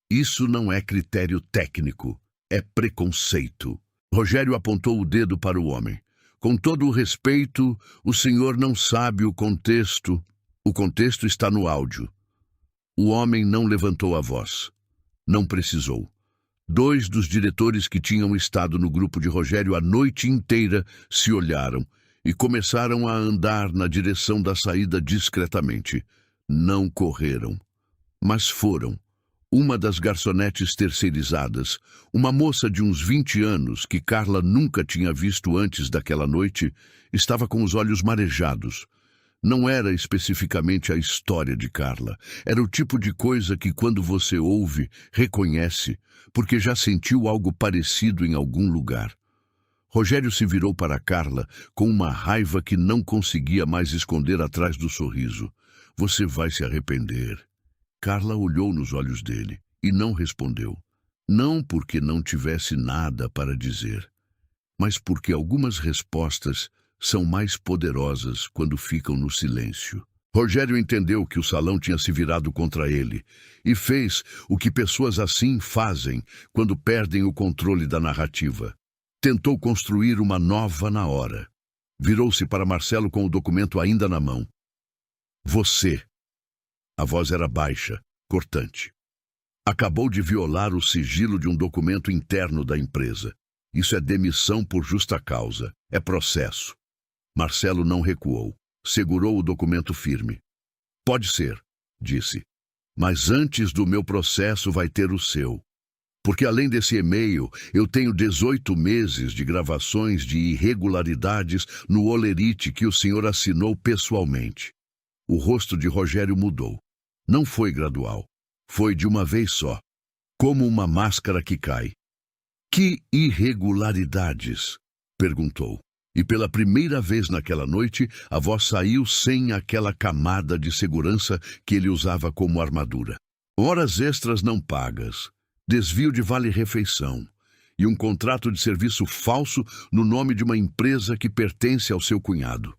Isso não é critério técnico, é preconceito. Rogério apontou o dedo para o homem. Com todo o respeito, o senhor não sabe o contexto. O contexto está no áudio. O homem não levantou a voz. Não precisou. 2 dos diretores que tinham estado no grupo de Rogério a noite inteira se olharam e começaram a andar na direção da saída discretamente. Não correram, mas foram. Uma das garçonetes terceirizadas, uma moça de uns 20 anos que Carla nunca tinha visto antes daquela noite, estava com os olhos marejados. Não era especificamente a história de Carla. Era o tipo de coisa que, quando você ouve, reconhece, porque já sentiu algo parecido em algum lugar. Rogério se virou para Carla com uma raiva que não conseguia mais esconder atrás do sorriso. Você vai se arrepender. Carla olhou nos olhos dele e não respondeu. Não porque não tivesse nada para dizer, mas porque algumas respostas são mais poderosas quando ficam no silêncio. Rogério entendeu que o salão tinha se virado contra ele e fez o que pessoas assim fazem quando perdem o controle da narrativa. Tentou construir uma nova na hora. Virou-se para Marcelo com o documento ainda na mão. Você. A voz era baixa, cortante. Acabou de violar o sigilo de um documento interno da empresa. Isso é demissão por justa causa. É processo. Marcelo não recuou. Segurou o documento firme. Pode ser, disse. Mas antes do meu processo vai ter o seu. Porque além desse e-mail, eu tenho 18 meses de gravações de irregularidades no holerite que o senhor assinou pessoalmente. O rosto de Rogério mudou. Não foi gradual. Foi de uma vez só. Como uma máscara que cai. Que irregularidades? Perguntou. E pela primeira vez naquela noite, a voz saiu sem aquela camada de segurança que ele usava como armadura. Horas extras não pagas, desvio de vale-refeição e um contrato de serviço falso no nome de uma empresa que pertence ao seu cunhado.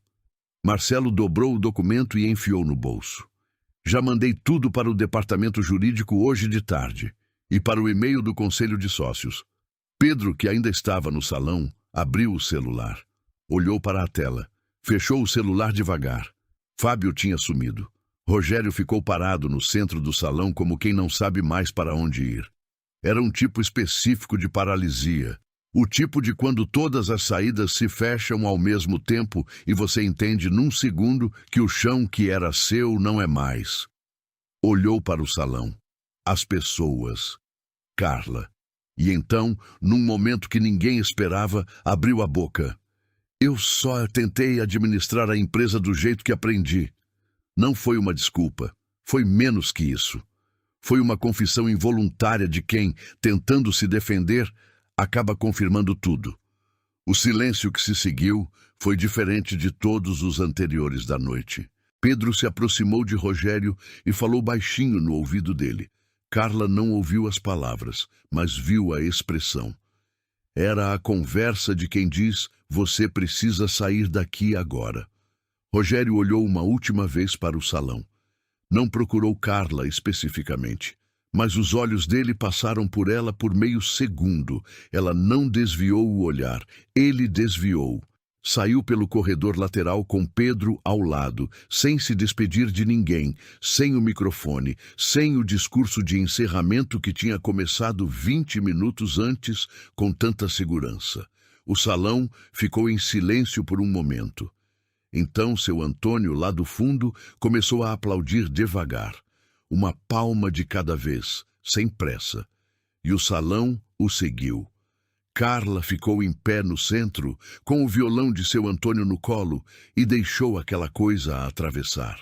Marcelo dobrou o documento e enfiou no bolso. Já mandei tudo para o departamento jurídico hoje de tarde e para o e-mail do conselho de sócios. Pedro, que ainda estava no salão, abriu o celular. Olhou para a tela. Fechou o celular devagar. Fábio tinha sumido. Rogério ficou parado no centro do salão como quem não sabe mais para onde ir. Era um tipo específico de paralisia. O tipo de quando todas as saídas se fecham ao mesmo tempo e você entende num segundo que o chão que era seu não é mais. Olhou para o salão. As pessoas. Carla. E então, num momento que ninguém esperava, abriu a boca. Eu só tentei administrar a empresa do jeito que aprendi. Não foi uma desculpa. Foi menos que isso. Foi uma confissão involuntária de quem, tentando se defender, acaba confirmando tudo. O silêncio que se seguiu foi diferente de todos os anteriores da noite. Pedro se aproximou de Rogério e falou baixinho no ouvido dele. Carla não ouviu as palavras, mas viu a expressão. Era a conversa de quem diz, você precisa sair daqui agora. Rogério olhou uma última vez para o salão. Não procurou Carla especificamente, mas os olhos dele passaram por ela por meio segundo. Ela não desviou o olhar, ele desviou. Saiu pelo corredor lateral com Pedro ao lado, sem se despedir de ninguém, sem o microfone, sem o discurso de encerramento que tinha começado 20 minutos antes com tanta segurança. O salão ficou em silêncio por um momento. Então seu Antônio, lá do fundo, começou a aplaudir devagar, uma palma de cada vez, sem pressa. E o salão o seguiu. Carla ficou em pé no centro, com o violão de seu Antônio no colo, e deixou aquela coisa a atravessar.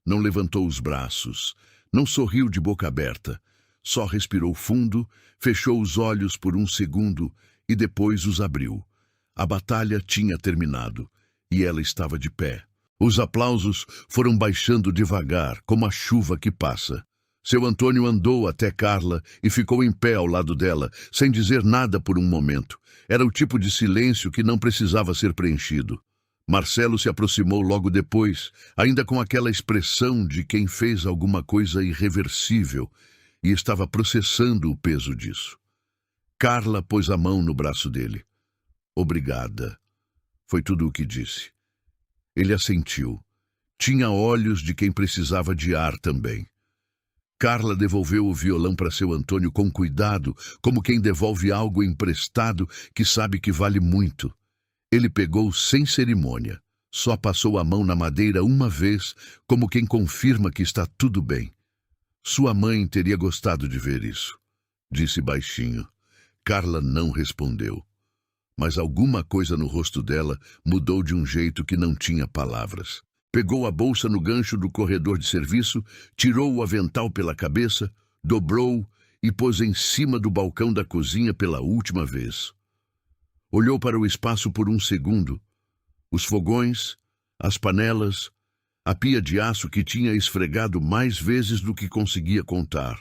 Não levantou os braços, não sorriu de boca aberta, só respirou fundo, fechou os olhos por um segundo e depois os abriu. A batalha tinha terminado, e ela estava de pé. Os aplausos foram baixando devagar, como a chuva que passa. Seu Antônio andou até Carla e ficou em pé ao lado dela, sem dizer nada por um momento. Era o tipo de silêncio que não precisava ser preenchido. Marcelo se aproximou logo depois, ainda com aquela expressão de quem fez alguma coisa irreversível e estava processando o peso disso. Carla pôs a mão no braço dele. Obrigada. Foi tudo o que disse. Ele assentiu. Tinha olhos de quem precisava de ar também. Carla devolveu o violão para seu Antônio com cuidado, como quem devolve algo emprestado que sabe que vale muito. Ele pegou sem cerimônia. Só passou a mão na madeira uma vez, como quem confirma que está tudo bem. Sua mãe teria gostado de ver isso, disse baixinho. Carla não respondeu. Mas alguma coisa no rosto dela mudou de um jeito que não tinha palavras. Pegou a bolsa no gancho do corredor de serviço, tirou o avental pela cabeça, dobrou e pôs em cima do balcão da cozinha pela última vez. Olhou para o espaço por um segundo. Os fogões, as panelas, a pia de aço que tinha esfregado mais vezes do que conseguia contar.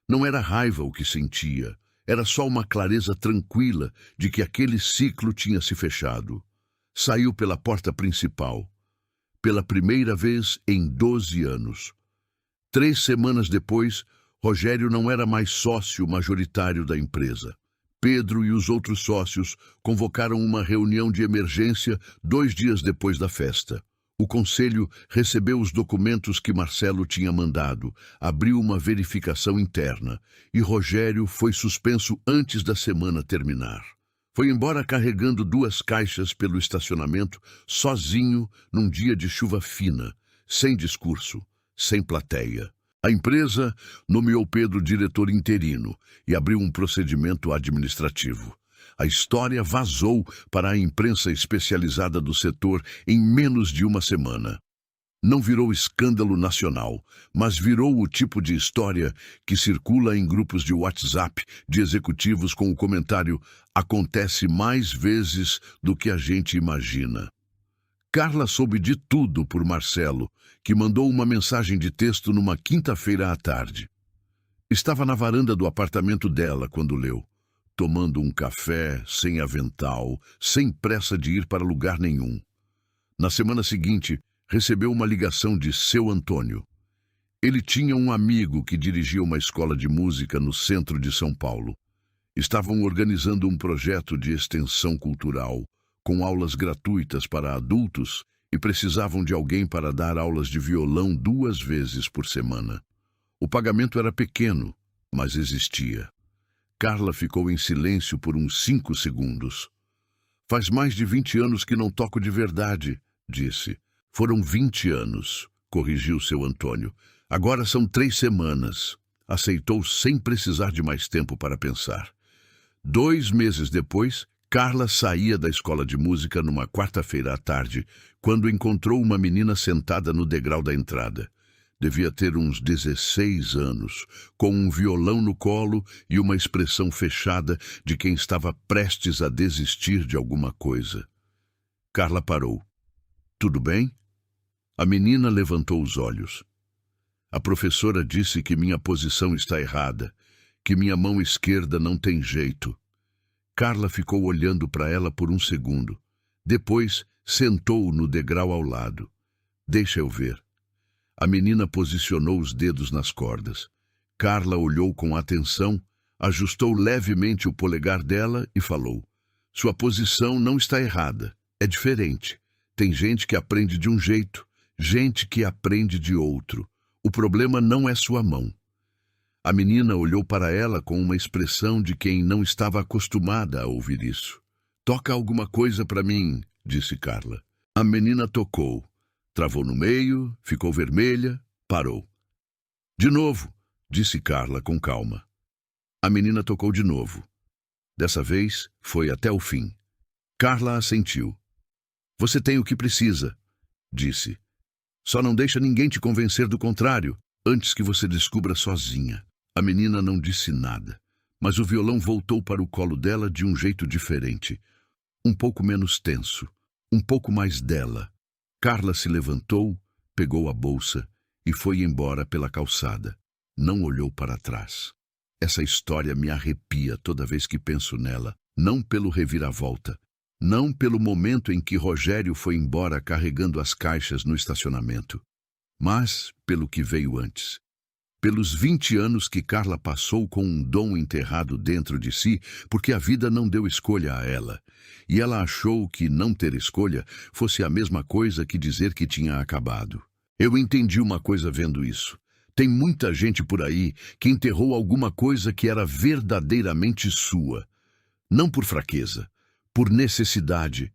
Não era raiva o que sentia, era só uma clareza tranquila de que aquele ciclo tinha se fechado. Saiu pela porta principal. Pela primeira vez em 12 anos. 3 semanas depois, Rogério não era mais sócio majoritário da empresa. Pedro e os outros sócios convocaram uma reunião de emergência 2 dias depois da festa. O conselho recebeu os documentos que Marcelo tinha mandado, abriu uma verificação interna e Rogério foi suspenso antes da semana terminar. Foi embora carregando 2 caixas pelo estacionamento, sozinho, num dia de chuva fina, sem discurso, sem plateia. A empresa nomeou Pedro diretor interino e abriu um procedimento administrativo. A história vazou para a imprensa especializada do setor em menos de uma semana. Não virou escândalo nacional, mas virou o tipo de história que circula em grupos de WhatsApp de executivos com o comentário "acontece mais vezes do que a gente imagina". Carla soube de tudo por Marcelo, que mandou uma mensagem de texto numa quinta-feira à tarde. Estava na varanda do apartamento dela quando leu, tomando um café, sem avental, sem pressa de ir para lugar nenhum. Na semana seguinte, recebeu uma ligação de seu Antônio. Ele tinha um amigo que dirigia uma escola de música no centro de São Paulo. Estavam organizando um projeto de extensão cultural, com aulas gratuitas para adultos, e precisavam de alguém para dar aulas de violão 2 vezes por semana. O pagamento era pequeno, mas existia. Carla ficou em silêncio por uns 5 segundos. Faz mais de 20 anos que não toco de verdade, disse. Foram 20 anos, corrigiu seu Antônio. Agora são 3 semanas. Aceitou sem precisar de mais tempo para pensar. 2 meses depois, Carla saía da escola de música numa quarta-feira à tarde, quando encontrou uma menina sentada no degrau da entrada. Devia ter uns 16 anos, com um violão no colo e uma expressão fechada de quem estava prestes a desistir de alguma coisa. Carla parou. Tudo bem? A menina levantou os olhos. A professora disse que minha posição está errada, que minha mão esquerda não tem jeito. Carla ficou olhando para ela por um segundo. Depois, sentou no degrau ao lado. Deixa eu ver. A menina posicionou os dedos nas cordas. Carla olhou com atenção, ajustou levemente o polegar dela e falou: Sua posição não está errada, é diferente. Tem gente que aprende de um jeito, gente que aprende de outro. O problema não é sua mão. A menina olhou para ela com uma expressão de quem não estava acostumada a ouvir isso. Toca alguma coisa para mim, disse Carla. A menina tocou. Travou no meio, ficou vermelha, parou. De novo, disse Carla com calma. A menina tocou de novo. Dessa vez, foi até o fim. Carla assentiu. Você tem o que precisa, disse. Só não deixa ninguém te convencer do contrário, antes que você descubra sozinha. A menina não disse nada, mas o violão voltou para o colo dela de um jeito diferente. Um pouco menos tenso, um pouco mais dela. Carla se levantou, pegou a bolsa e foi embora pela calçada. Não olhou para trás. Essa história me arrepia toda vez que penso nela, não pelo reviravolta, Não pelo momento em que Rogério foi embora carregando as caixas no estacionamento, mas pelo que veio antes. Pelos 20 anos que Carla passou com um dom enterrado dentro de si, porque a vida não deu escolha a ela. E ela achou que não ter escolha fosse a mesma coisa que dizer que tinha acabado. Eu entendi uma coisa vendo isso. Tem muita gente por aí que enterrou alguma coisa que era verdadeiramente sua. Não por fraqueza, por necessidade,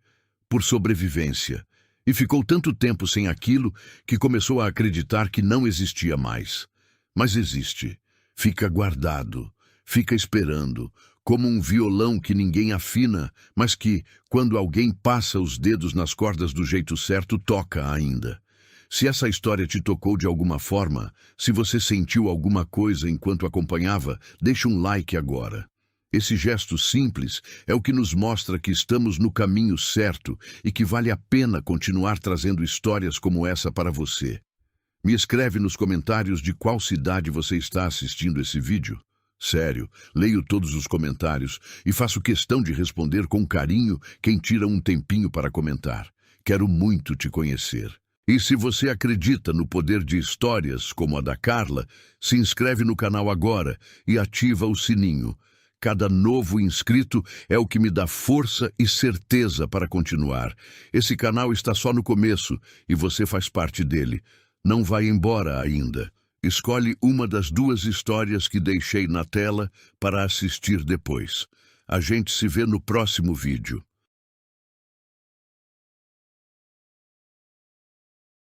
por sobrevivência. E ficou tanto tempo sem aquilo que começou a acreditar que não existia mais. Mas existe, fica guardado, fica esperando, como um violão que ninguém afina, mas que, quando alguém passa os dedos nas cordas do jeito certo, toca ainda. Se essa história te tocou de alguma forma, se você sentiu alguma coisa enquanto acompanhava, deixe um like agora. Esse gesto simples é o que nos mostra que estamos no caminho certo e que vale a pena continuar trazendo histórias como essa para você. Me escreve nos comentários de qual cidade você está assistindo esse vídeo. Sério, leio todos os comentários e faço questão de responder com carinho quem tira um tempinho para comentar. Quero muito te conhecer. E se você acredita no poder de histórias como a da Carla, se inscreve no canal agora e ativa o sininho. Cada novo inscrito é o que me dá força e certeza para continuar. Esse canal está só no começo e você faz parte dele. Não vai embora ainda. Escolhe uma das 2 histórias que deixei na tela para assistir depois. A gente se vê no próximo vídeo.